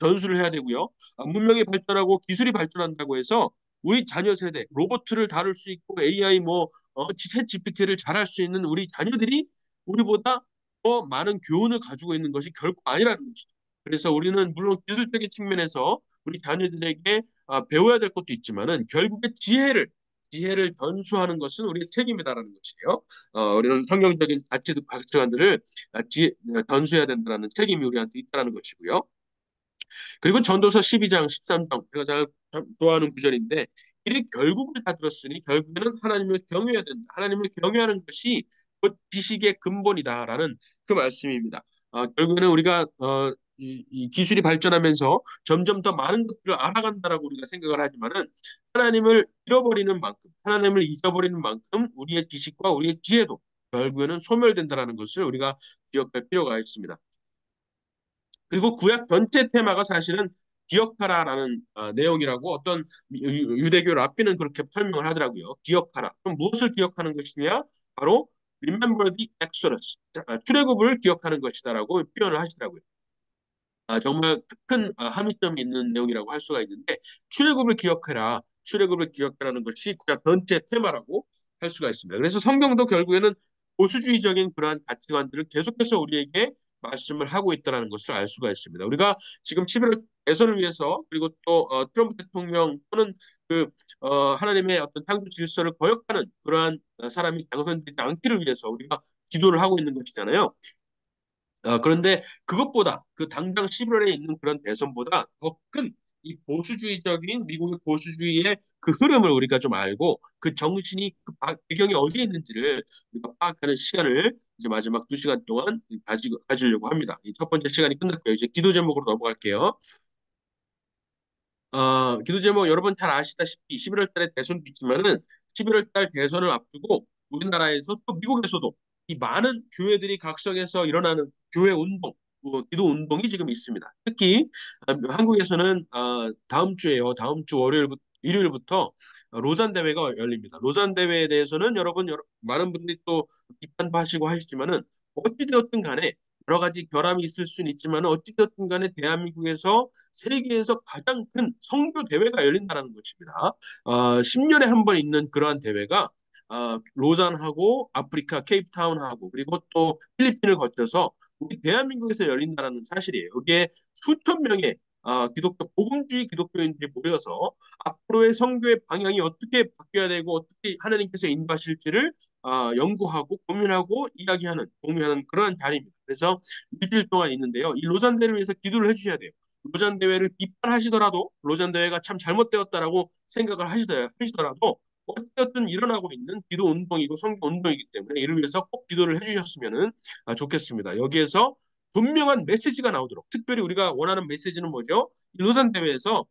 전수를 해야 되고요. 문명이 발전하고 기술이 발전한다고 해서 우리 자녀 세대 로봇을 다룰 수 있고 AI 챗 GPT를 잘할 수 있는 우리 자녀들이 우리보다 더 많은 교훈을 가지고 있는 것이 결코 아니라는 것이죠. 그래서 우리는 물론 기술적인 측면에서 우리 자녀들에게 배워야 될 것도 있지만은 결국에 지혜를 전수하는 것은 우리의 책임이다라는 것이에요. 우리는 성경적인 가치관들을 전수해야 된다는 책임이 우리한테 있다는 것이고요. 그리고 전도서 12장 13장 제가 잘 좋아하는 구절인데 이를 결국을 다 들었으니 결국에는 하나님을 경외해야 된다. 하나님을 경외하는 것이 곧 지식의 근본이다라는 그 말씀입니다. 결국에는 우리가 이 기술이 발전하면서 점점 더 많은 것들을 알아간다라고 우리가 생각을 하지만은 하나님을 잃어버리는 만큼, 하나님을 잊어버리는 만큼 우리의 지식과 우리의 지혜도 결국에는 소멸된다라는 것을 우리가 기억할 필요가 있습니다. 그리고 구약 전체 테마가 사실은 기억하라라는 내용이라고 어떤 유대교 랍비는 그렇게 설명을 하더라고요. 기억하라. 그럼 무엇을 기억하는 것이냐? 바로 Remember the Exodus. 출애굽을 기억하는 것이다라고 표현을 하시더라고요. 정말 큰 함의점이 있는 내용이라고 할 수가 있는데 출애굽을 기억해라. 출애굽을 기억하라는 것이 그냥 전체 테마라고 할 수가 있습니다. 그래서 성경도 결국에는 보수주의적인 그러한 가치관들을 계속해서 우리에게 말씀을 하고 있다는 것을 알 수가 있습니다. 우리가 지금 11월 대선을 위해서 그리고 또 트럼프 대통령 또는 그 하나님의 어떤 창조 질서를 거역하는 그러한 사람이 당선되지 않기를 위해서 우리가 기도를 하고 있는 것이잖아요. 그런데 그것보다 그 당장 11월에 있는 그런 대선보다 더 큰 이 보수주의적인 미국의 보수주의의 그 흐름을 우리가 좀 알고 그 정신이 그 배경이 어디에 있는지를 우리가 파악하는 시간을 이제 마지막 2시간 동안 가지려고 합니다. 이 첫 번째 시간이 끝났고요. 이제 기도 제목으로 넘어갈게요. 기도 제목 여러분 잘 아시다시피 11월 달에 대선도 있지만은 11월 달 대선을 앞두고 우리나라에서 또 미국에서도 이 많은 교회들이 각성해서 일어나는 교회 운동, 기도 운동이 지금 있습니다. 특히 한국에서는 다음 주에요. 다음 주 일요일부터 로잔 대회가 열립니다. 로잔 대회에 대해서는 여러분 많은 분들이 또 비판도 하시고 하시지만은 어찌되었든 간에 여러 가지 결함이 있을 수는 있지만 어찌되었든 간에 대한민국에서 세계에서 가장 큰 선교 대회가 열린다는 것입니다. 10년에 한 번 있는 그러한 대회가 로잔하고 아프리카 케이프타운하고 그리고 또 필리핀을 거쳐서 우리 대한민국에서 열린다는 사실이에요. 여기에 수천 명의 기독교 복음주의 기독교인들이 모여서 앞으로의 선교의 방향이 어떻게 바뀌어야 되고 어떻게 하나님께서 인도하실지를 연구하고 고민하고 이야기하는 공유하는 그러한 자리입니다. 그래서 일주일 동안 있는데요. 이 로잔 대회를 위해서 기도를 해주셔야 돼요. 로잔 대회를 비판하시더라도 로잔 대회가 참 잘못되었다라고 생각을 하시더라도 어쨌든 일어나고 있는 기도 운동이고 선교 운동이기 때문에 이를 위해서 꼭 기도를 해주셨으면 좋겠습니다. 여기에서 분명한 메시지가 나오도록 특별히 우리가 원하는 메시지는 뭐죠? 이 로잔 대회에서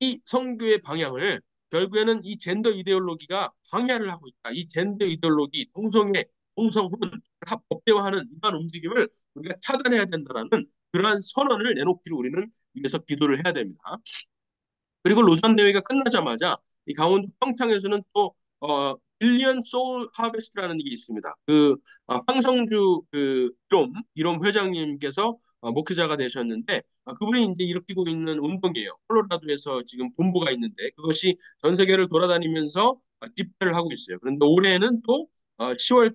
이 선교의 방향을 결국에는 이 젠더 이데올로기가 방해를 하고 있다. 이 젠더 이데올로기, 동성애, 동성혼 다 법대화하는 이러한 움직임을 우리가 차단해야 된다는 그러한 선언을 내놓기를 우리는 위해서 기도를 해야 됩니다. 그리고 로잔 대회가 끝나자마자 이 강원도 평창에서는 또 빌리언 소울 하베스트라는 게 있습니다. 그 황성주 그 이롬 회장님께서 목회자가 되셨는데 그분이 이제 일으키고 있는 운동이에요. 콜로라도에서 지금 본부가 있는데 그것이 전 세계를 돌아다니면서 집회를 하고 있어요. 그런데 올해는 또 10월에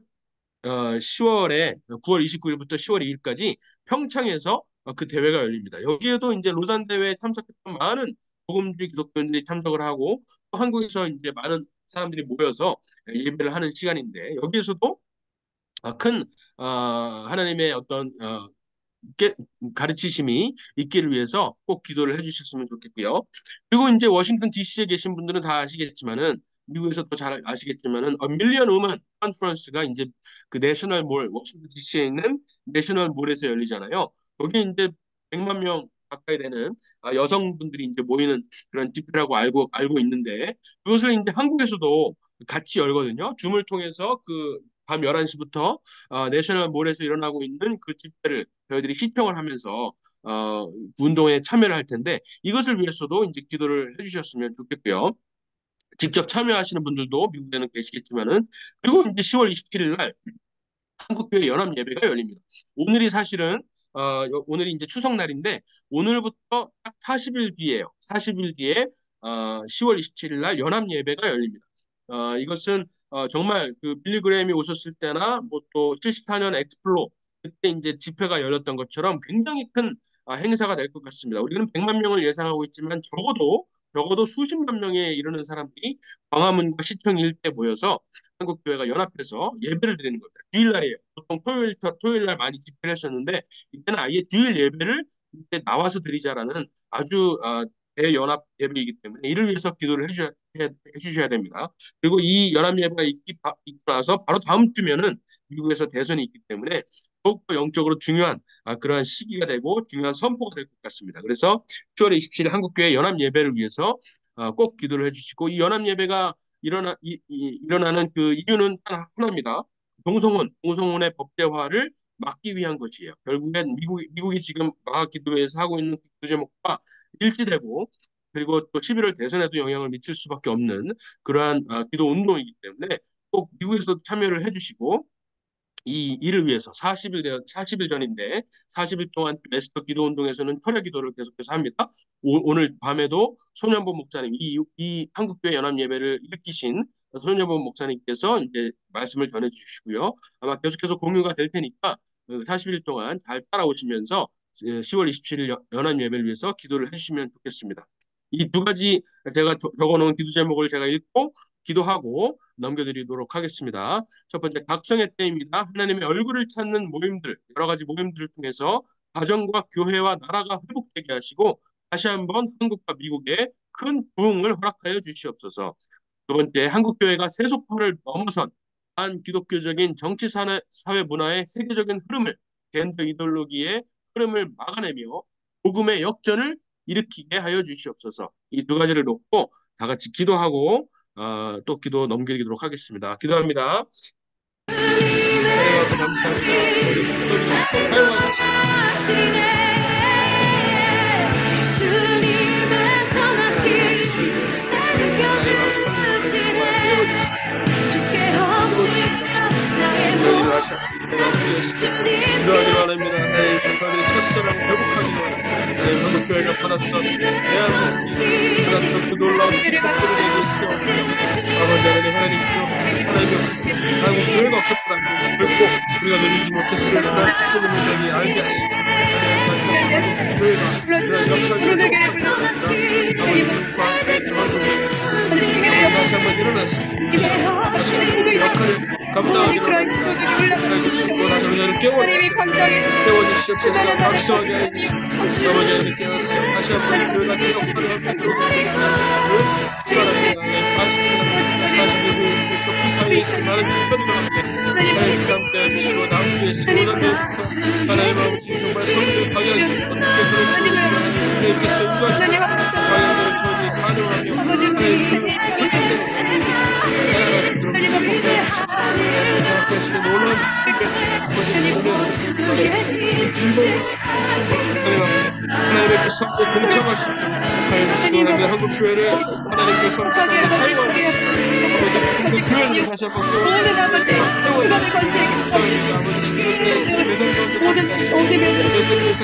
9월 29일부터 10월 2일까지 평창에서 그 대회가 열립니다. 여기에도 이제 로잔 대회에 참석했던 많은 복음주의 기독교인들이 참석을 하고 또 한국에서 이제 많은 사람들이 모여서 예배를 하는 시간인데 여기에서도 큰 하나님의 어떤 가르치심이 있기를 위해서 꼭 기도를 해주셨으면 좋겠고요. 그리고 이제 워싱턴 DC에 계신 분들은 다 아시겠지만은 미국에서 또 잘 아시겠지만은 밀리언 우먼 컨퍼런스가 이제 그 내셔널 몰 워싱턴 DC에 있는 내셔널 몰에서 열리잖아요. 거기 이제 100만 명 가까이 되는 여성분들이 이제 모이는 그런 집회라고 알고 있는데 그것을 이제 한국에서도 같이 열거든요. 줌을 통해서 그 밤 11시부터 내셔널 몰에서 일어나고 있는 그 집회를 저희들이 시청을 하면서 운동에 참여를 할 텐데 이것을 위해서도 이제 기도를 해주셨으면 좋겠고요. 직접 참여하시는 분들도 미국에는 계시겠지만은 그리고 이제 10월 27일 날 한국교회 연합 예배가 열립니다. 오늘이 사실은 오늘이 이제 추석 날인데 오늘부터 딱 40일 뒤에요. 40일 뒤에 10월 27일 날 연합 예배가 열립니다. 이것은 정말 그 빌리 그레임이 오셨을 때나 뭐 또 74년 엑스플로 그때 이제 집회가 열렸던 것처럼 굉장히 큰 행사가 될 것 같습니다. 우리는 100만 명을 예상하고 있지만 적어도 수십만 명에 이르는 사람들이 광화문과 시청 일대 모여서 한국 교회가 연합해서 예배를 드리는 겁니다. 주일날이에요. 보통 토요일 날 많이 집회를 하셨는데 이때는 아예 주일 예배를 이때 나와서 드리자라는 아주 대연합 예배이기 때문에 이를 위해서 기도를 해주셔야 됩니다. 그리고 이 연합 예배가 있고 나서 바로 다음 주면은 미국에서 대선이 있기 때문에 더욱더 영적으로 중요한 그러한 시기가 되고 중요한 선포가 될 것 같습니다. 그래서 10월 27일 한국교회 연합 예배를 위해서 꼭 기도를 해주시고 이 연합 예배가 일어나는 그 이유는 딱 하나입니다. 동성혼의 법제화를 막기 위한 것이에요. 결국엔 미국이 지금 마하기도회에서 하고 있는 기도 제목과 일치되고 그리고 또 11월 대선에도 영향을 미칠 수밖에 없는 그러한 기도 운동이기 때문에 꼭 미국에서도 참여를 해주시고 이 일을 위해서 40일 전인데 40일 동안 메스터 기도 운동에서는 철야 기도를 계속해서 합니다. 오늘 밤에도 손현보 목사님 이 한국교회 연합 예배를 일으키신 손현보 목사님께서 이제 말씀을 전해 주시고요. 아마 계속해서 공유가 될 테니까 40일 동안 잘 따라오시면서 10월 27일 연합 예배를 위해서 기도를 해주시면 좋겠습니다. 이 두 가지 제가 적어놓은 기도 제목을 제가 읽고 기도하고 넘겨드리도록 하겠습니다. 첫 번째, 각성의 때입니다. 하나님의 얼굴을 찾는 모임들, 여러 가지 모임들을 통해서 가정과 교회와 나라가 회복되게 하시고 다시 한번 한국과 미국에 큰 부흥을 허락하여 주시옵소서. 두 번째, 한국교회가 세속화를 넘어선 반기독교적인 정치, 사회 문화의 세계적인 흐름을, 젠더 이데올로기의 흐름을 막아내며 복음의 역전을 일으키게 하여 주시옵소서. 이 두 가지를 놓고 다 같이 기도하고 또 기도 넘기도록 하겠습니다. 기도합니다. 하나님 앞에 감사합니다. 우리 기도 주시고 사용하겠습니다. 주님의 선하심 주께 엎드려 나의 모든 기도하기 바랍니다. 하나님 저희의 첫사랑 회복하기 바랍니다. 하나님 한국교회가 받았던 대한민국이 받았던 그 놀라운 기쁨을 내게 있어 아버지 하나님 한국교회가 없었더라면 결코 우리가 누리지 못했을 그런 기쁨을 저희 알게 하시고 다시 한번 한국교회가 다시 한번 일어났습니다. 다시 한번 역할을 감당하기로 주시고 다시 우리를 깨워주시옵소서. 각성하게 해주시옵소서. 아버지 하나님 깨웠어요. 다시 한번 교회가 그 역할을 할 수 있도록 그 사이에 있을 많은 집회들과 함께 하나님 함께 해주시고 다음 주에 수고하면부터 하나님 아버지 정말 성령 방향을 어떻게 그런 하나님께서 인도하시고 방향대로 저희들이 사용하며 하나님 놀라운 하나님의 그 성에 동참하시고 하나님의 한국교회를 하나님의 성에 사용하시고 그 교회를 다시 한번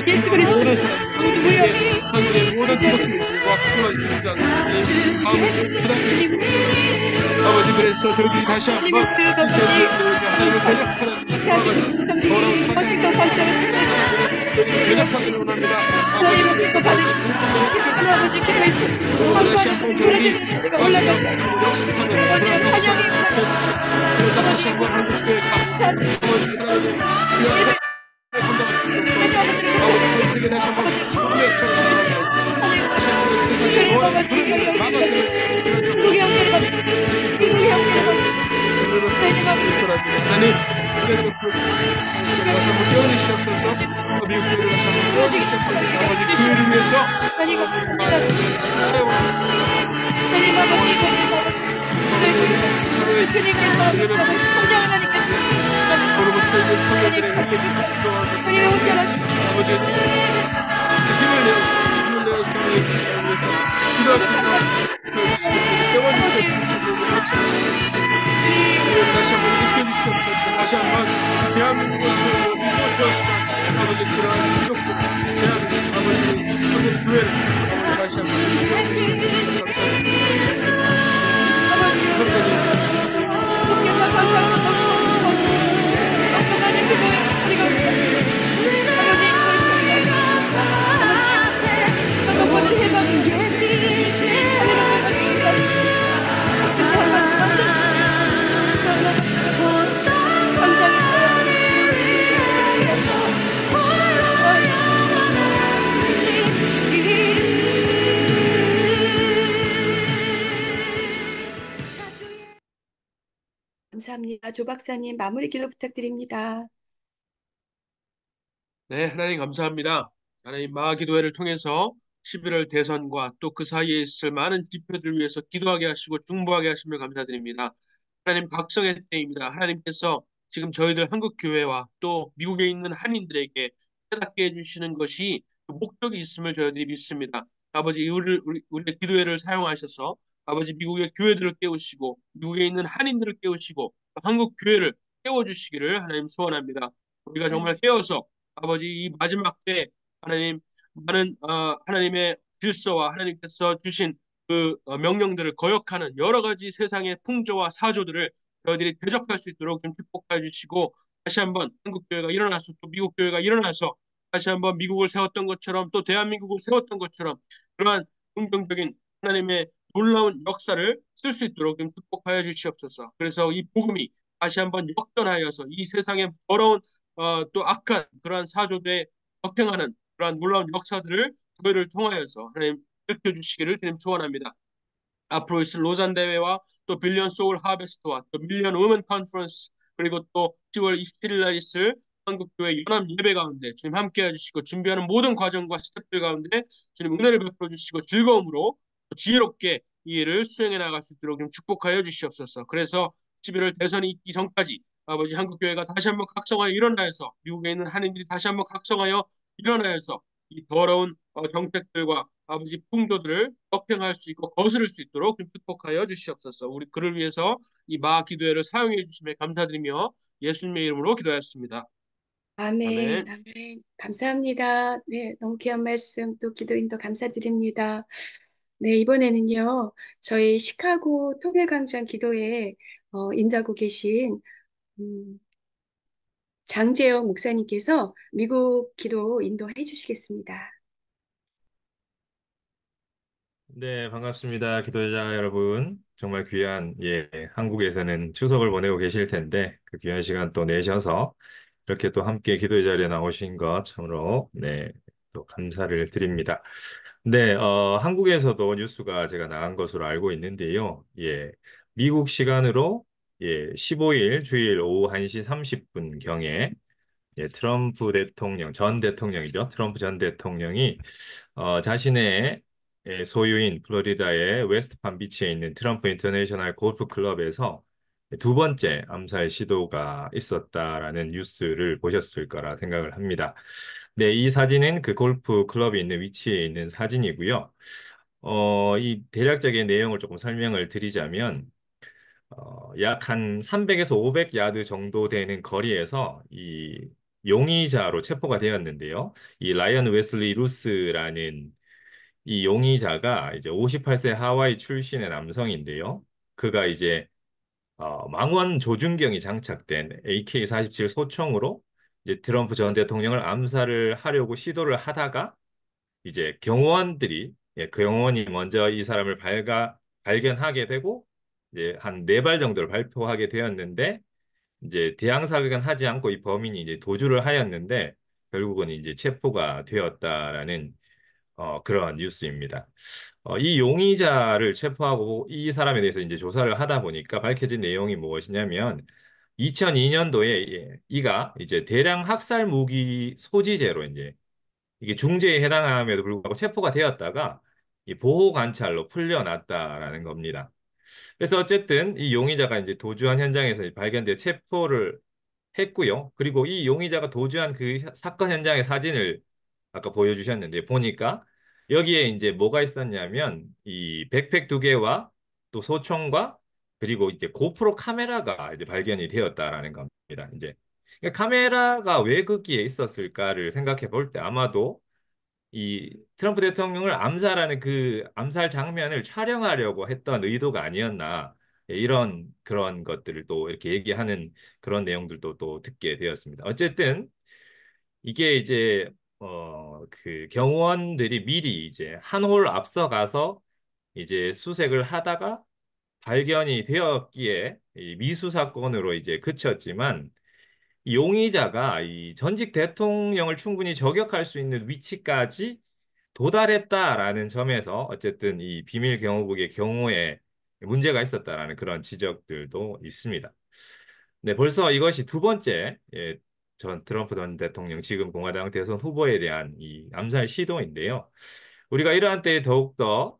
예수 그리스도 모든 사람 한국의 모든 기독교인들과 필요한 아버지 그래서 저희들이 다시 한번 하나님을 대적하는 대적하기를 원합니다. 하나님께서 받으신 아버지 기도했습니다. 감사합니다. 부르짖는 내가 올라갑니다. 아버지 환영이 다시 한번 한국교회가 아버지 하나님의 아버지 세계 다시 한번 깨워주시옵소서. 미국교회를 다시 한번 세워주시옵소서. 아버지 교회를 위해서 힘을 내어서 위해서 기도할 수 있도록 깨워주시옵소서. 다시 한번 일으켜주시옵소서. 다시 한번 대한민국에서 이곳에서 아버지 그러한 기독교 대한민국 아버지 한국 교회를 아버지 다시 한번 일으켜주시옵소서. 감사합니다. 조 박사님 마무리 기도 부탁드립니다. 네, 하나님 감사합니다. 하나님 마기도회를 통해서 11월 대선과 또 그 사이에 있을 많은 집회들 위해서 기도하게 하시고 중보하게 하시며 감사드립니다. 하나님 각성의 때입니다. 하나님께서 지금 저희들 한국교회와 또 미국에 있는 한인들에게 깨닫게 해주시는 것이 그 목적이 있음을 저희들이 믿습니다. 아버지 우리의 기도회를 사용하셔서 아버지 미국의 교회들을 깨우시고 미국에 있는 한인들을 깨우시고 한국 교회를 깨워주시기를 하나님 소원합니다. 우리가 정말 깨어서 아버지 이 마지막 때 하나님 많은 하나님의 질서와 하나님께서 주신 그 명령들을 거역하는 여러 가지 세상의 풍조와 사조들을 저희들이 대적할 수 있도록 좀 축복해 주시고 다시 한번 한국 교회가 일어나서 또 미국 교회가 일어나서 다시 한번 미국을 세웠던 것처럼 또 대한민국을 세웠던 것처럼 그러한 긍정적인 하나님의 놀라운 역사를 쓸 수 있도록 좀 축복하여 주시옵소서. 그래서 이 복음이 다시 한번 역전하여서 이 세상의 더러운 또 악한 그러한 사조대에 역행하는 그러한 놀라운 역사들을 저희를 통하여서 하나님 일으켜 주시기를 주님 소원합니다. 앞으로 있을 로잔 대회와 또 빌리언 소울 하베스트와 또 밀리언 우먼 컨퍼런스 그리고 또 10월 27일 날 있을 한국교회 연합 예배 가운데 주님 함께 해주시고 준비하는 모든 과정과 스태프들 가운데 주님 은혜를 베풀어 주시고 즐거움으로 지혜롭게 이 일을 수행해 나갈 수 있도록 좀 축복하여 주시옵소서. 그래서 11월 대선이 있기 전까지 아버지 한국교회가 다시 한번 각성하여 일어나서 미국에 있는 한인들이 다시 한번 각성하여 일어나서 이 더러운 정책들과 아버지 풍조들을 역행할 수 있고 거스를 수 있도록 좀 축복하여 주시옵소서. 우리 그를 위해서 이 마아 기도회를 사용해 주심에 감사드리며 예수님의 이름으로 기도하였습니다. 아멘, 아멘. 아멘. 감사합니다. 네, 너무 귀한 말씀 또 기도인도 감사드립니다. 네, 이번에는요, 저희 시카고 통일광장 기도회 인도하고 계신 음, 장재영 목사님께서 미국 기도 인도해 주시겠습니다. 네, 반갑습니다. 기도자 여러분. 정말 귀한, 한국에서는 추석을 보내고 계실 텐데, 그 귀한 시간 또 내셔서 이렇게 또 함께 기도의 자리에 나오신 것 참으로, 또 감사를 드립니다. 네, 한국에서도 뉴스가 제가 나간 것으로 알고 있는데요. 미국 시간으로, 15일 주일 오후 1시 30분 경에, 트럼프 대통령, 전 대통령이죠. 트럼프 전 대통령이 자신의 소유인 플로리다의 웨스트팜비치에 있는 트럼프 인터내셔널 골프 클럽에서 두 번째 암살 시도가 있었다라는 뉴스를 보셨을 거라 생각을 합니다. 네, 이 사진은 그 골프 클럽이 있는 위치에 있는 사진이고요. 이 대략적인 내용을 조금 설명을 드리자면, 약 한 300에서 500야드 정도 되는 거리에서 이 용의자로 체포가 되었는데요. 이 라이언 웨슬리 루스라는 이 용의자가 이제 58세 하와이 출신의 남성인데요. 그가 이제 망원 조준경이 장착된 AK-47 소총으로 이제 트럼프 전 대통령을 암살을 하려고 시도를 하다가 이제 경호원들이 그 경호원이 먼저 이 사람을 발견하게 되고 이제 한 네 발 정도를 발표하게 되었는데 이제 대항 사격은 하지 않고 이 범인이 이제 도주를 하였는데 결국은 이제 체포가 되었다라는 그러한 뉴스입니다. 이 용의자를 체포하고 이 사람에 대해서 이제 조사를 하다 보니까 밝혀진 내용이 무엇이냐면 2002년도에 이가 이제 대량 학살 무기 소지죄로 이제 이게 중죄에 해당함에도 불구하고 체포가 되었다가 이 보호 관찰로 풀려났다라는 겁니다. 그래서 어쨌든 이 용의자가 이제 도주한 현장에서 발견돼 체포를 했고요. 그리고 이 용의자가 도주한 그 사건 현장의 사진을 아까 보여주셨는데 보니까 여기에 이제 뭐가 있었냐면 이 백팩 두 개와 또 소총과 그리고 이제 고프로 카메라가 이제 발견이 되었다라는 겁니다. 이제 그러니까 카메라가 왜 거기에 있었을까를 생각해 볼 때 아마도 이 트럼프 대통령을 암살하는 그 암살 장면을 촬영하려고 했던 의도가 아니었나 이런 그런 것들을 또 이렇게 얘기하는 그런 내용들도 또 듣게 되었습니다. 어쨌든 이게 이제 그 경호원들이 미리 이제 한 홀 앞서가서 이제 수색을 하다가 발견이 되었기에 이 미수 사건으로 이제 그쳤지만 이 용의자가 이 전직 대통령을 충분히 저격할 수 있는 위치까지 도달했다라는 점에서 어쨌든 이 비밀 경호국의 경호에 문제가 있었다라는 그런 지적들도 있습니다. 네, 벌써 이것이 두 번째 전 트럼프 전 대통령 지금 공화당 대선 후보에 대한 이 암살 시도인데요. 우리가 이러한 때에 더욱더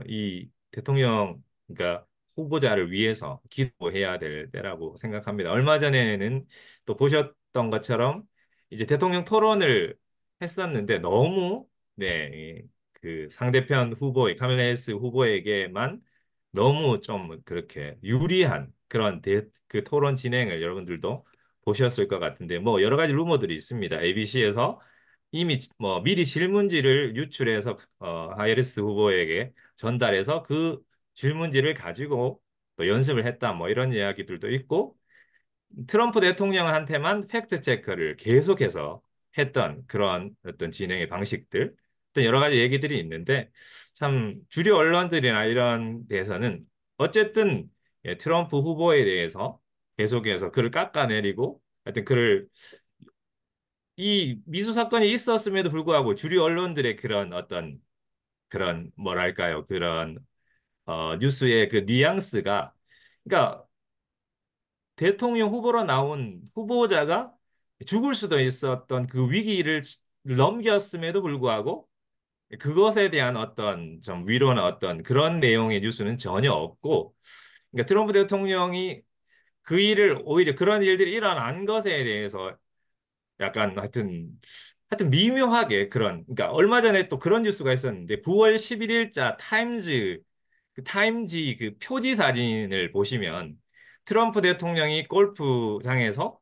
이 대통령 그러니까 후보자를 위해서 기도해야 될 때라고 생각합니다. 얼마 전에는 또 보셨던 것처럼 이제 대통령 토론을 했었는데 너무 그 상대편 후보의 카밀라 해리스 후보에게만 너무 좀 그렇게 유리한 그런 그 토론 진행을 여러분들도 보셨을 것 같은데 뭐 여러 가지 루머들이 있습니다. ABC에서 이미 뭐 미리 질문지를 유출해서 하리스 후보에게 전달해서 그 질문지를 가지고 또 연습을 했다 뭐 이런 이야기들도 있고 트럼프 대통령한테만 팩트 체크를 계속해서 했던 그런 어떤 진행의 방식들 어떤 여러 가지 얘기들이 있는데 참 주류 언론들이나 이런 데서는 어쨌든 트럼프 후보에 대해서 계속해서 그를 깎아내리고 하여튼 그를 이 미수 사건이 있었음에도 불구하고 주류 언론들의 그런 어떤 그런 뭐랄까요 그런 뉴스의 그 뉘앙스가 그러니까 대통령 후보로 나온 후보자가 죽을 수도 있었던 그 위기를 넘겼음에도 불구하고 그것에 대한 어떤 좀 위로나 어떤 그런 내용의 뉴스는 전혀 없고 그러니까 트럼프 대통령이 그 일을 오히려 그런 일들이 일어난 것에 대해서 약간 하여튼 미묘하게 그런 그러니까 얼마 전에 또 그런 뉴스가 있었는데 9월 11일자 타임지 그 표지 사진을 보시면 트럼프 대통령이 골프장에서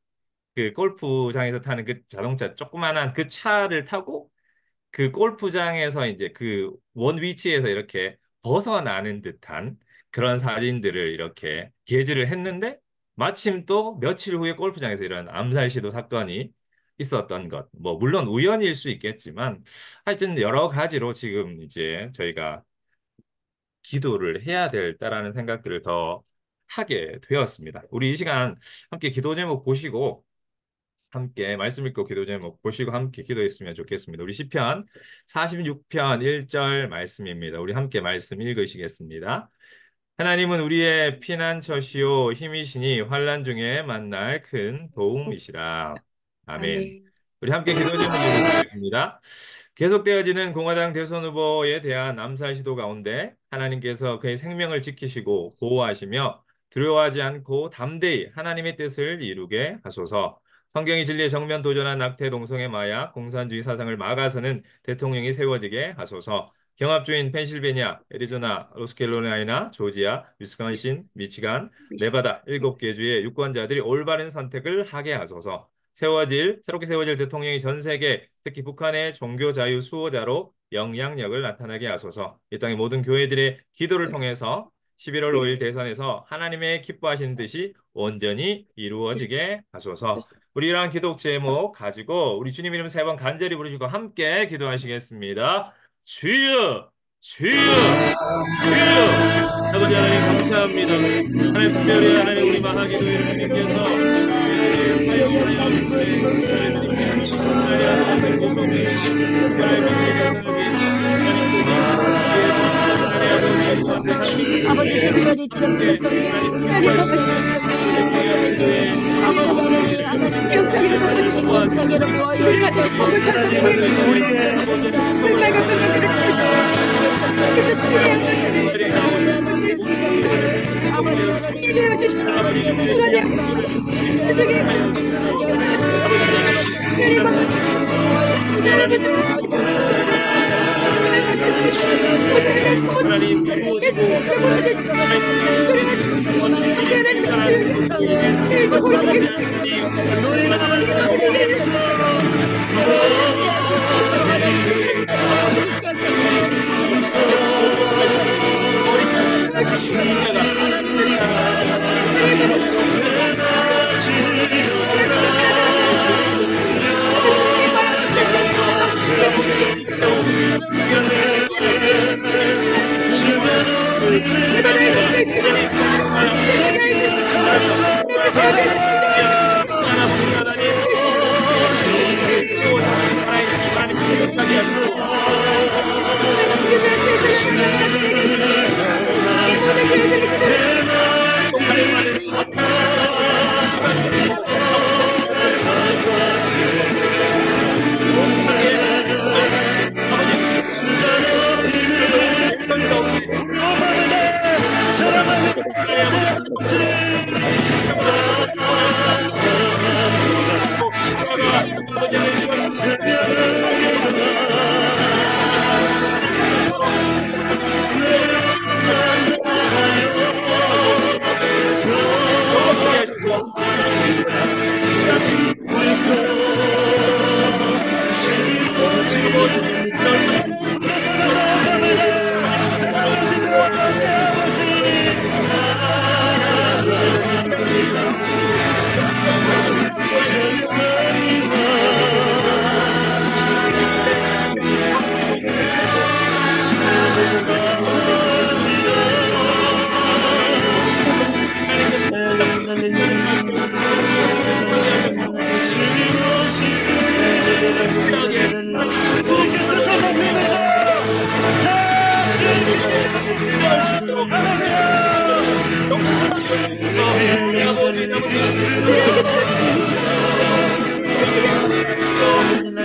타는 그 자동차 조그만한 그 차를 타고 그 골프장에서 이제 그 원 위치에서 이렇게 벗어나는 듯한 그런 사진들을 이렇게 게재를 했는데 마침 또 며칠 후에 골프장에서 이런 암살 시도 사건이 있었던 것. 뭐 물론 우연일 수 있겠지만 하여튼 여러 가지로 지금 이제 저희가 기도를 해야 될다라는 생각들을 더 하게 되었습니다. 우리 이 시간 함께 기도 제목 보시고 함께 말씀 읽고 기도 제목 보시고 함께 기도했으면 좋겠습니다. 우리 시편 46편 1절 말씀입니다. 우리 함께 말씀 읽으시겠습니다. 하나님은 우리의 피난처시요 힘이시니 환난 중에 만날 큰 도움이시라. 아멘. 아멘. 우리 함께 기도 제목 읽겠습니다. 계속되어지는 공화당 대선 후보에 대한 암살 시도 가운데 하나님께서 그의 생명을 지키시고 보호하시며 두려워하지 않고 담대히 하나님의 뜻을 이루게 하소서. 성경의 진리에 정면 도전한 낙태, 동성애, 마약, 공산주의 사상을 막아서는 대통령이 세워지게 하소서. 경합주인 펜실베니아, 애리조나, 노스캐롤라이나, 조지아, 위스콘신, 미치간, 네바다 7개 주의 유권자들이 올바른 선택을 하게 하소서. 새롭게 세워질 대통령이 전 세계, 특히 북한의 종교 자유 수호자로 영향력을 나타나게 하소서. 이 땅의 모든 교회들의 기도를 통해서 11월 5일 대선에서 하나님의 기뻐하시는 뜻이 온전히 이루어지게 하소서. 우리 이러한 기도 제목 가지고 우리 주님 이름 3번 간절히 부르시고 함께 기도하시겠습니다. 주여, 주여, 주여. 아버지 하나님 감사합니다. 하나님 특별히 하나님 우리 마하기도회를 주님께서 하나님 계속해서 하나님 대선을 위해서 아버지 특별히 지역사회를 바꿔주시고 우리 아들이 정말 천사님을 빨간 빨간 그래서 주의 주시고 하나님 수적이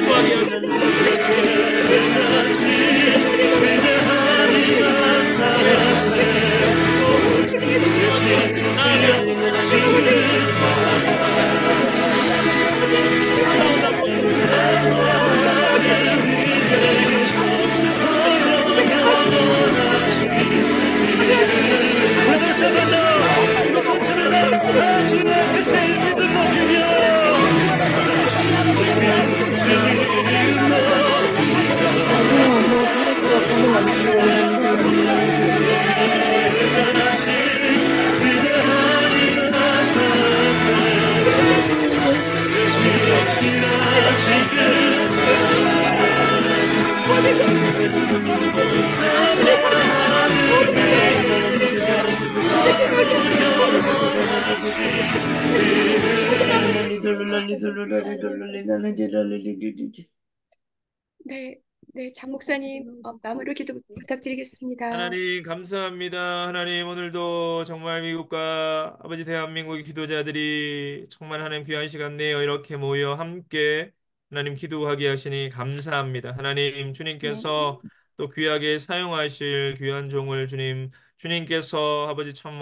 구하게 하시고 네, 네, 장 목사님, 마무리 기도 부탁드리겠습니다. 하나님 감사합니다. 하나님 오늘도 정말 미국과 아버지 대한민국의 기도자들이 정말 하나님 귀한 시간 내어 이렇게 모여 함께 하나님 기도하게 하시니 감사합니다. 하나님 네, 주님께서 또 귀하게 사용하실 귀한 종을 주님께서 아버지 참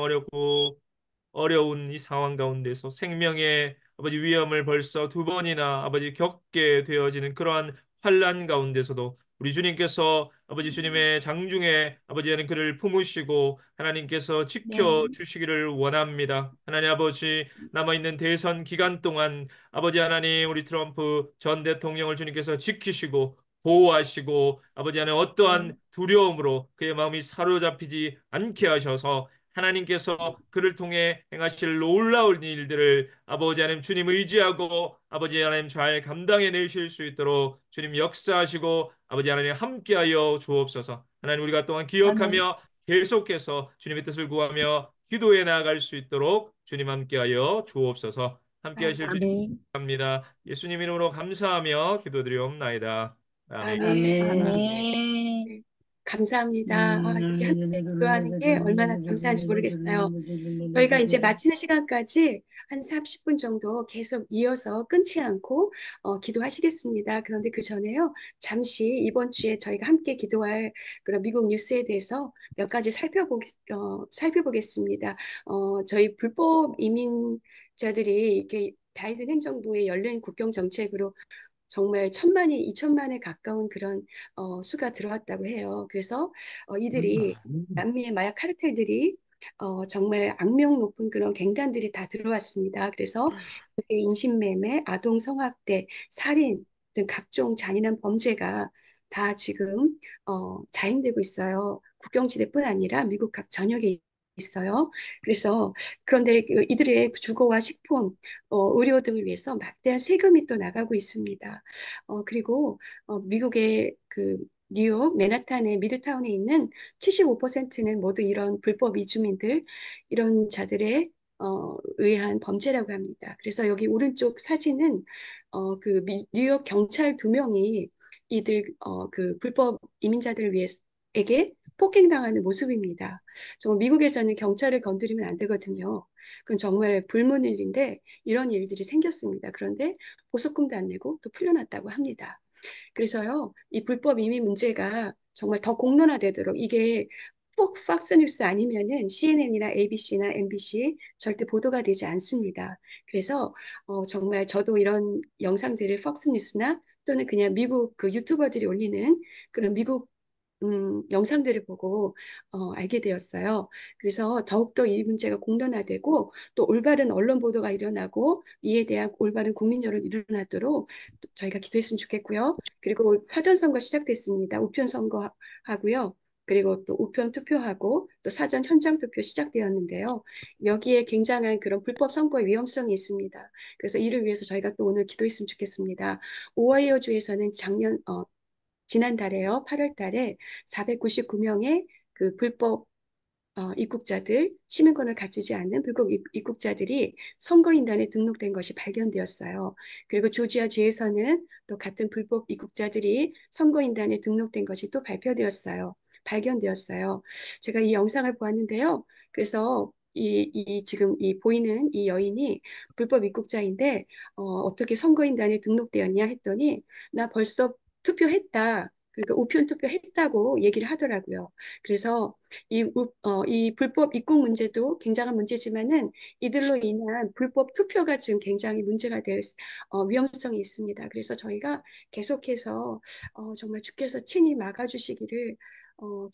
어려운 이 상황 가운데서 생명의 아버지 위험을 벌써 두 번이나 아버지 겪게 되어지는 그러한 환난 가운데서도 우리 주님께서 아버지 주님의 장중에 아버지 하는 그를 품으시고 하나님께서 지켜 네, 주시기를 원합니다. 하나님 아버지 남아있는 대선 기간 동안 아버지 하나님 우리 트럼프 전 대통령을 주님께서 지키시고 보호하시고 아버지 하나님 네, 어떠한 두려움으로 그의 마음이 사로잡히지 않게 하셔서 하나님께서 그를 통해 행하실 놀라운 일들을 아버지 하나님 주님 의지하고 아버지 하나님 잘 감당해 내실 수 있도록 주님 역사하시고 아버지 하나님 함께하여 주옵소서. 하나님 우리가 또한 아멘. 기억하며 계속해서 주님의 뜻을 구하며 기도해 나아갈 수 있도록 주님 함께하여 주옵소서. 함께하실 주님 아멘. 감사합니다. 예수님 이름으로 감사하며 기도드리옵나이다. 아멘. 아멘, 아멘. 네, 감사합니다. 이렇게 함께 기도하는 게 얼마나 감사한지 모르겠어요. 저희가 이제 마치는 시간까지 한 30분 정도 계속 이어서 끊지 않고 기도하시겠습니다. 그런데 그 전에요, 잠시 이번 주에 저희가 함께 기도할 그런 미국 뉴스에 대해서 몇 가지 살펴보겠습니다. 저희 불법 이민자들이 이렇게 바이든 행정부의 열린 국경 정책으로 정말 천만이, 이천만에 가까운 그런 수가 들어왔다고 해요. 그래서 이들이 남미의 마약 카르텔들이 정말 악명 높은 그런 갱단들이 다 들어왔습니다. 그래서 그게 인신매매, 아동 성학대, 살인 등 각종 잔인한 범죄가 다 지금 자행되고 있어요. 국경지대뿐 아니라 미국 각 전역에 있어요. 그래서 그런데 이들의 주거와 식품, 의료 등을 위해서 막대한 세금이 또 나가고 있습니다. 그리고 미국의 그 뉴욕 맨하탄의 미드타운에 있는 75%는 모두 이런 불법 이주민들, 이런 자들의 의한 범죄라고 합니다. 그래서 여기 오른쪽 사진은 뉴욕 경찰 두 명이 이들 그 불법 이민자들을 위해에게 폭행당하는 모습입니다. 정말 미국에서는 경찰을 건드리면 안 되거든요. 그건 정말 불문일인데 이런 일들이 생겼습니다. 그런데 보석금도 안 내고 또 풀려났다고 합니다. 그래서요, 이 불법 이민 문제가 정말 더 공론화되도록 이게 꼭 팍스뉴스 아니면은 CNN이나 ABC나 MBC 절대 보도가 되지 않습니다. 그래서 정말 저도 이런 영상들을 팍스뉴스나 또는 그냥 미국 그 유튜버들이 올리는 그런 미국 영상들을 보고 알게 되었어요. 그래서 더욱더 이 문제가 공론화되고 또 올바른 언론 보도가 일어나고 이에 대한 올바른 국민 여론 일어나도록 저희가 기도했으면 좋겠고요. 그리고 사전선거 시작됐습니다. 우편선거 하고요. 그리고 또 우편 투표하고 또 사전 현장 투표 시작되었는데요. 여기에 굉장한 그런 불법 선거의 위험성이 있습니다. 그래서 이를 위해서 저희가 또 오늘 기도했으면 좋겠습니다. 오하이오주에서는 지난달에요, 8월 달에 499명의 그 불법 입국자들, 시민권을 가지지 않는 불법 입국자들이 선거인단에 등록된 것이 발견되었어요. 그리고 조지아주에서는 또 같은 불법 입국자들이 선거인단에 등록된 것이 또 발견되었어요. 제가 이 영상을 보았는데요. 그래서 지금 이 보이는 이 여인이 불법 입국자인데 어떻게 선거인단에 등록되었냐 했더니 나 벌써 투표했다. 그러니까 우편 투표했다고 얘기를 하더라고요. 그래서 이 불법 입국 문제도 굉장한 문제지만은 이들로 인한 불법 투표가 지금 굉장히 문제가 될 위험성이 있습니다. 그래서 저희가 계속해서 정말 주께서 친히 막아주시기를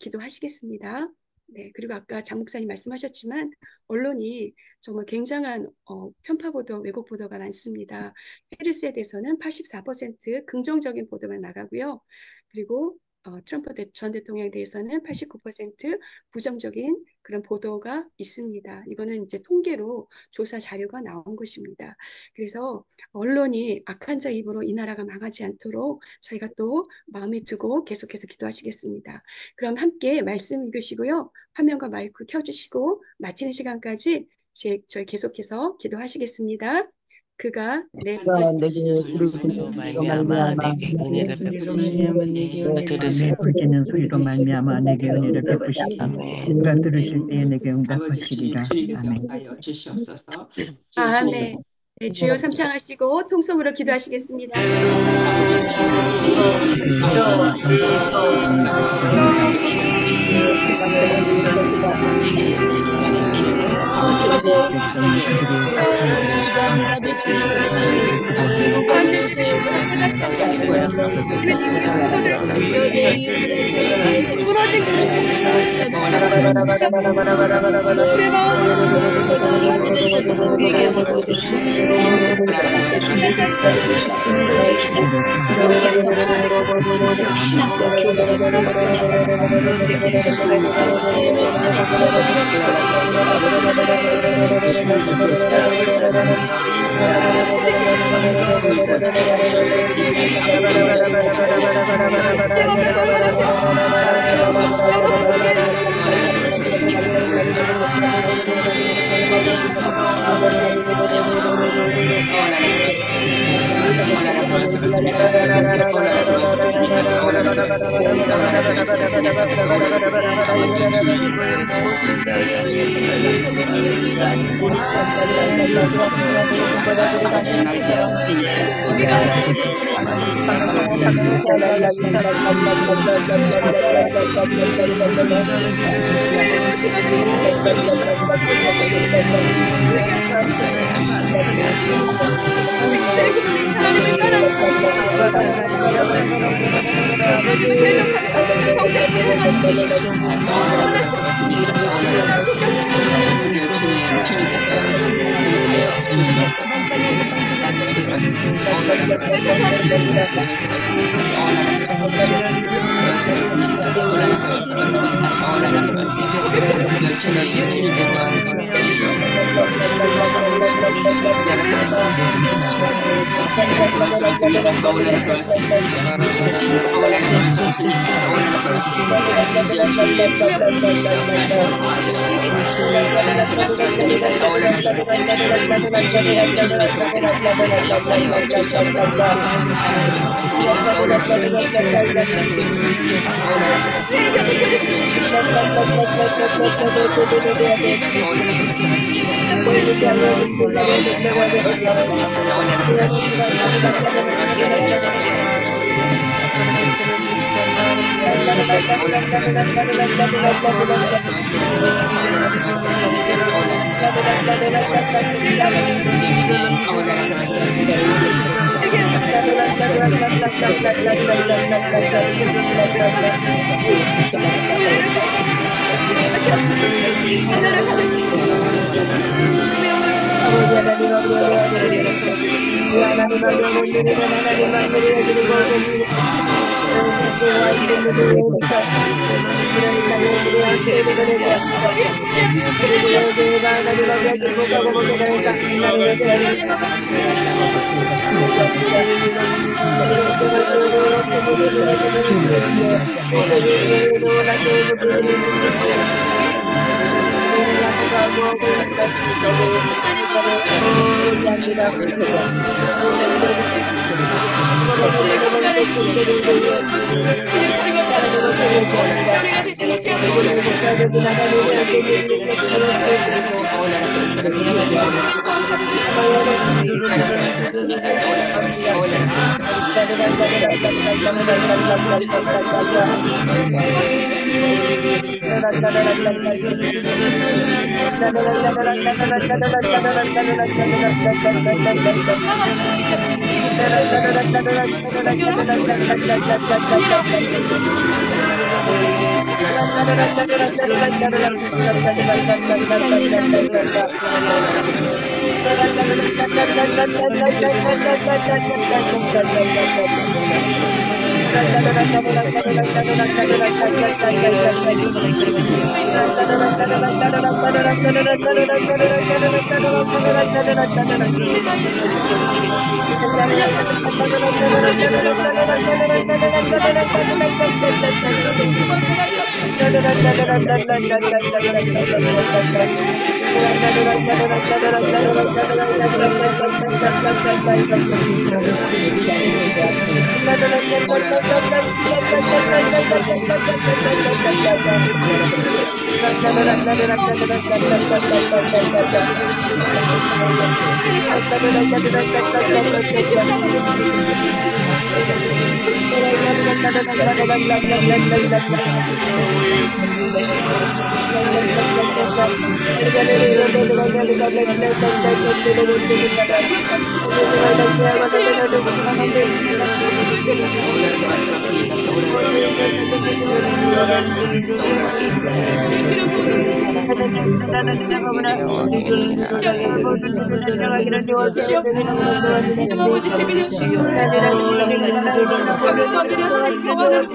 기도하시겠습니다. 네, 그리고 아까 장 목사님 말씀하셨지만 언론이 정말 굉장한 편파 보도, 왜곡 보도가 많습니다. 해리스에 대해서는 84% 긍정적인 보도만 나가고요. 그리고 트럼프 전 대통령에 대해서는 89% 부정적인 그런 보도가 있습니다. 이거는 이제 통계로 조사 자료가 나온 것입니다. 그래서 언론이 악한 자 입으로 이 나라가 망하지 않도록 저희가 또 마음에 두고 계속해서 기도하시겠습니다. 그럼 함께 말씀 읽으시고요. 화면과 마이크 켜주시고 마치는 시간까지 저희 계속해서 기도하시겠습니다. 그가 내 내게 소리로 말미암아 내게 은혜를 부지는 소리로 말미암아 내게 은혜를 베푸시고 그가 들으실 때에 내게 응답하시리라. 아멘. 아멘. 네, 주여 삼창하시고 통성으로 기도하시겠습니다. 아버지 세비를 작정하기를 하나님 평안을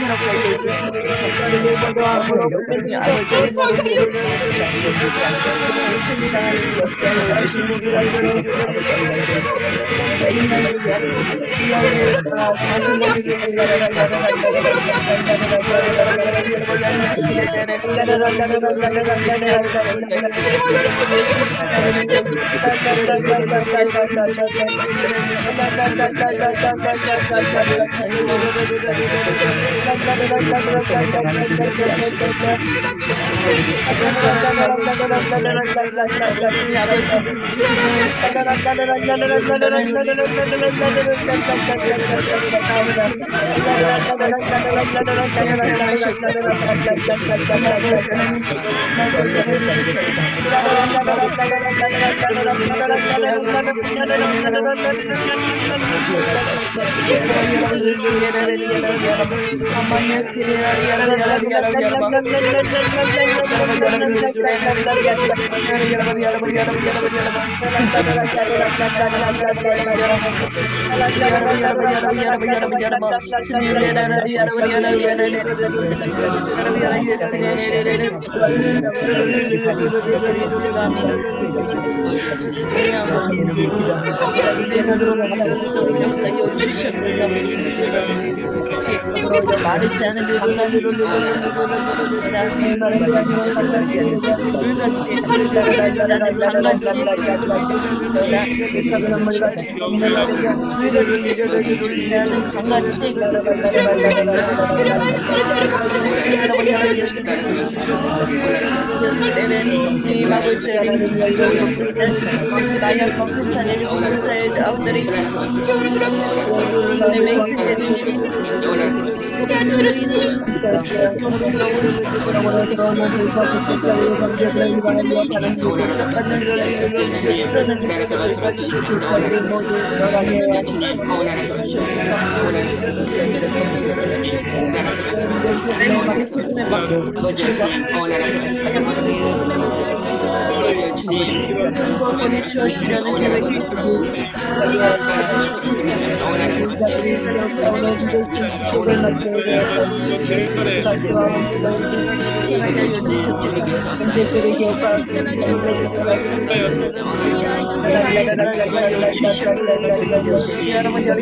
허락하여 주시옵소서. 아버지 하나님, 아버지 하나님, 당신이 당하는 일 없게 하여 주시옵소서. 이 아이를 이 아이를 다스려 주시옵소서. 역사여 주시옵소서. 마르지 않은 강간으로 물같이 나는 강같이 물같이 나는 강같이 나의 검탄을 공주자의 아우들이 내 맹세되는 일이 저는 지켜볼 것이고 내 소금에 맞고 선거 보내주어지려는 계획이 신천하게 하여 주시옵소서. 사랑에 사랑하게 하여 주시옵소서. 여러분 여러분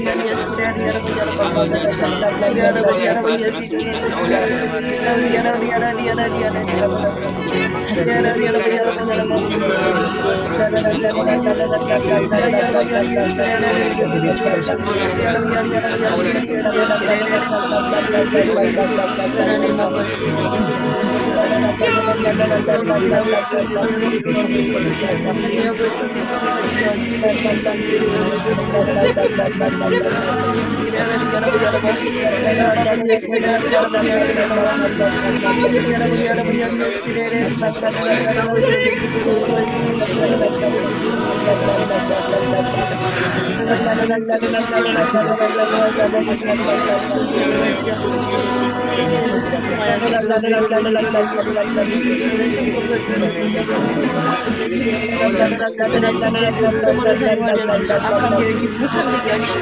악한 계획이 무산되게 하시고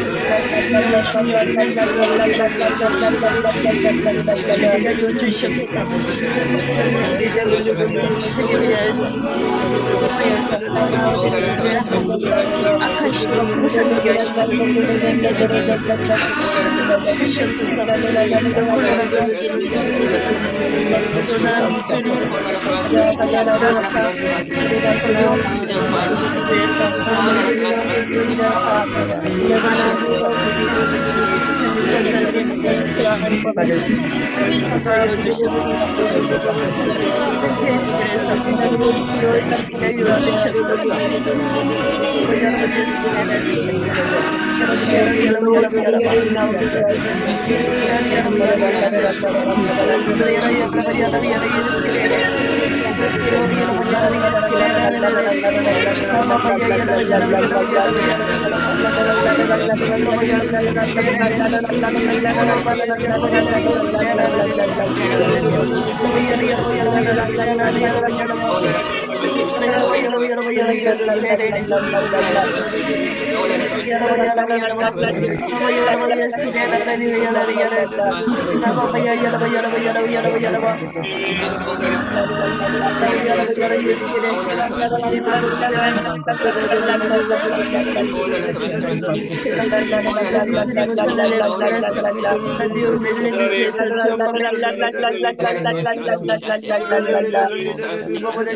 주님께서 주시옵소서. 저는 세계 대하여서 악한 시도가 무산되게 하시고 주시옵소서. 콜로라도 조나 미주리 라스카 주에서 주시옵소서. 생육자들이 하여 주시옵소서. 펜케이스들에서 기다려 주시옵소서. 여러분 예수님에는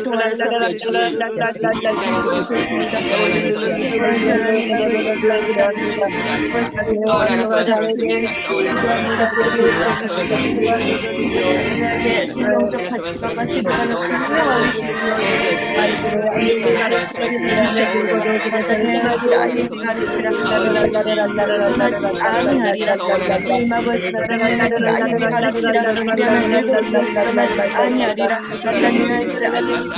통하여서 좋습니다. 하나님 아버지 감사합니다. 아버지 기도합니다. 하나님의 성경적 가치관과 세계관을 분명하게 대하기를 아이에게 가르치라. 떠나지 아니하리라. 하나님 아버지 나타내야 할 길을 아이에게 가르치라. 우리야말로 늙어도 다시 떠나지 아니하리라. 나타내야 할 길을 아이에게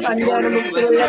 반대하는 목소리를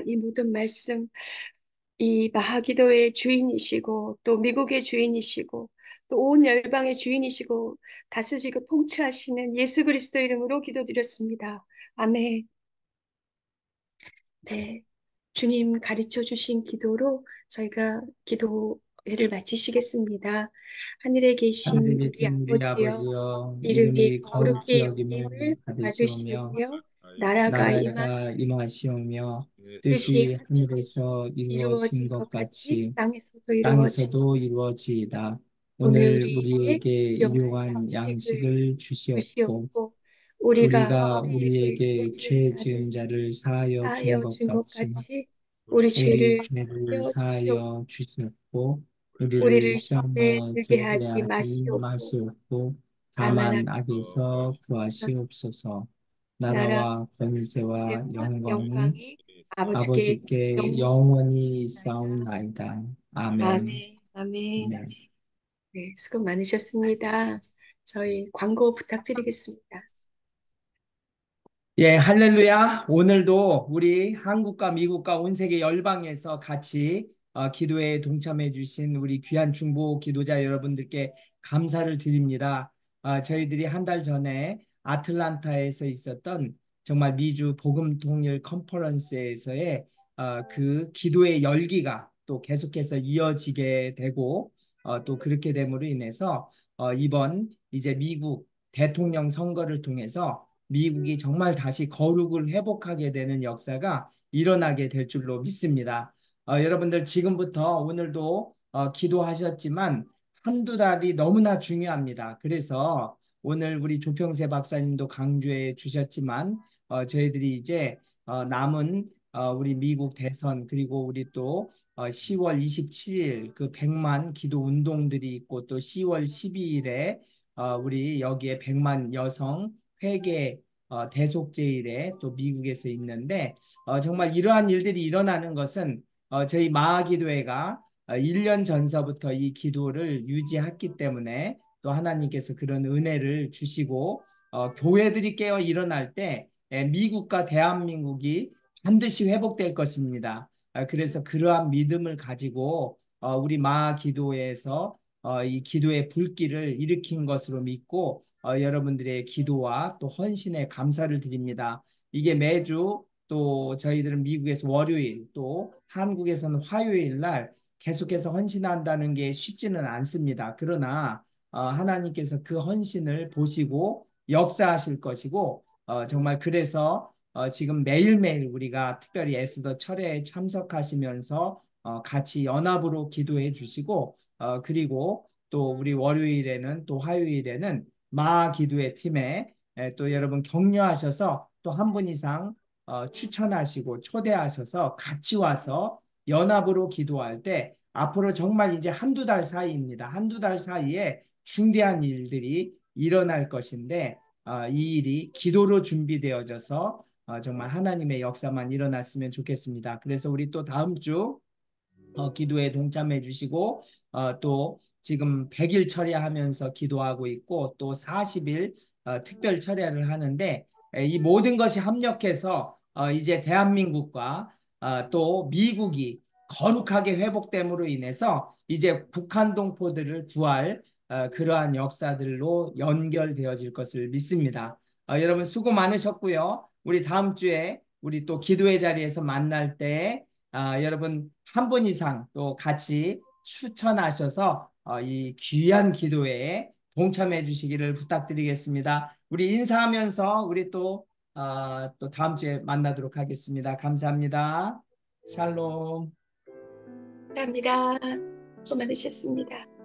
이 모든 말씀 이 마하기도의 주인이시고 또 미국의 주인이시고 또 온 열방의 주인이시고 다스리고 통치하시는 예수 그리스도 이름으로 기도드렸습니다. 아멘. 네. 주님 가르쳐 주신 기도로 저희가 기도회를 마치시겠습니다. 하늘에 계신 하늘에 우리 계신 우리 아버지여, 아버지여 이름이 이름이 거룩히 거룩히 여김을 여김을 받으시오며 받으시오며 나라가 나라가 임하시오며 임하시오며 뜻이 뜻이 하늘에서 이루어진 이루어진 것 것 같이 같이 땅에서도 이루어지고 땅에서도 이루어지이다. 오늘 오늘 우리에게 우리에게 일용할 일용할 양식을 양식을 주시옵고 주시옵고 우리가 우리가 우리에게 우리에게 죄 죄 지은 지은 자를 자를 사하여 준 사하여 것 준 것 같이 같이 우리 우리 죄를 죄를 사하여 주시옵고 사하여 주시옵고 우리를 우리를 시험에 시험에 들게 들게 하지 하지 마시옵고 마시옵고 다만 다만 악에서 악에서 구하시옵소서. 구하시옵소서. 나라 나라와 권세와 권세와 영광은 영광이 아버지께 아버지께 영원히 영원히 있나이다. 있사옵나이다. 아멘. 아멘. 아멘. 아멘. 네, 수고 많으셨습니다. 저희 광고 부탁드리겠습니다. 예, 할렐루야. 오늘도 우리 한국과 미국과 온 세계 열방에서 같이 기도에 동참해 주신 우리 귀한 중보 기도자 여러분들께 감사를 드립니다. 저희들이 한 달 전에 아틀란타에서 있었던 정말 미주 복음 통일 컨퍼런스에서의 그 기도의 열기가 또 계속해서 이어지게 되고 또 그렇게 됨으로 인해서 이번 이제 미국 대통령 선거를 통해서 미국이 정말 다시 거룩을 회복하게 되는 역사가 일어나게 될 줄로 믿습니다. 여러분들 지금부터 오늘도 기도하셨지만 한두 달이 너무나 중요합니다. 그래서 오늘 우리 조평세 박사님도 강조해 주셨지만 저희들이 이제 남은 우리 미국 대선 그리고 우리 또 10월 27일 그 100만 기도 운동들이 있고 또 10월 12일에 우리 여기에 100만 여성 회계 대속제일에 또 미국에서 있는데 정말 이러한 일들이 일어나는 것은 저희 마하기도회가 1년 전서부터 이 기도를 유지했기 때문에 또 하나님께서 그런 은혜를 주시고 교회들이 깨어 일어날 때 미국과 대한민국이 반드시 회복될 것입니다. 그래서 그러한 믿음을 가지고 우리 마하기도회에서 이 기도의 불길을 일으킨 것으로 믿고 여러분들의 기도와 또 헌신에 감사를 드립니다. 이게 매주 또 저희들은 미국에서 월요일 또 한국에서는 화요일 날 계속해서 헌신한다는 게 쉽지는 않습니다. 그러나 하나님께서 그 헌신을 보시고 역사하실 것이고 정말 그래서 지금 매일매일 우리가 특별히 에스더 철회에 참석하시면서 같이 연합으로 기도해 주시고 그리고 또 우리 월요일에는 또 화요일에는 마 기도회 팀에 또 여러분 격려하셔서 또 한 분 이상 추천하시고 초대하셔서 같이 와서 연합으로 기도할 때 앞으로 정말 이제 한두 달 사이입니다. 한두 달 사이에 중대한 일들이 일어날 것인데 이 일이 기도로 준비되어져서 정말 하나님의 역사만 일어났으면 좋겠습니다. 그래서 우리 또 다음 주 기도에 동참해 주시고 또 지금 100일 철야하면서 기도하고 있고 또 40일 특별 철야를 하는데 이 모든 것이 합력해서 이제 대한민국과 또 미국이 거룩하게 회복됨으로 인해서 이제 북한 동포들을 구할 그러한 역사들로 연결되어질 것을 믿습니다. 여러분 수고 많으셨고요. 우리 다음 주에 우리 또 기도의 자리에서 만날 때 여러분 한 분 이상 또 같이 추천하셔서 이 귀한 기도회에 동참해 주시기를 부탁드리겠습니다. 우리 인사하면서 우리 또 다음 주에 만나도록 하겠습니다. 감사합니다. 샬롬. 감사합니다. 수고 많으셨습니다.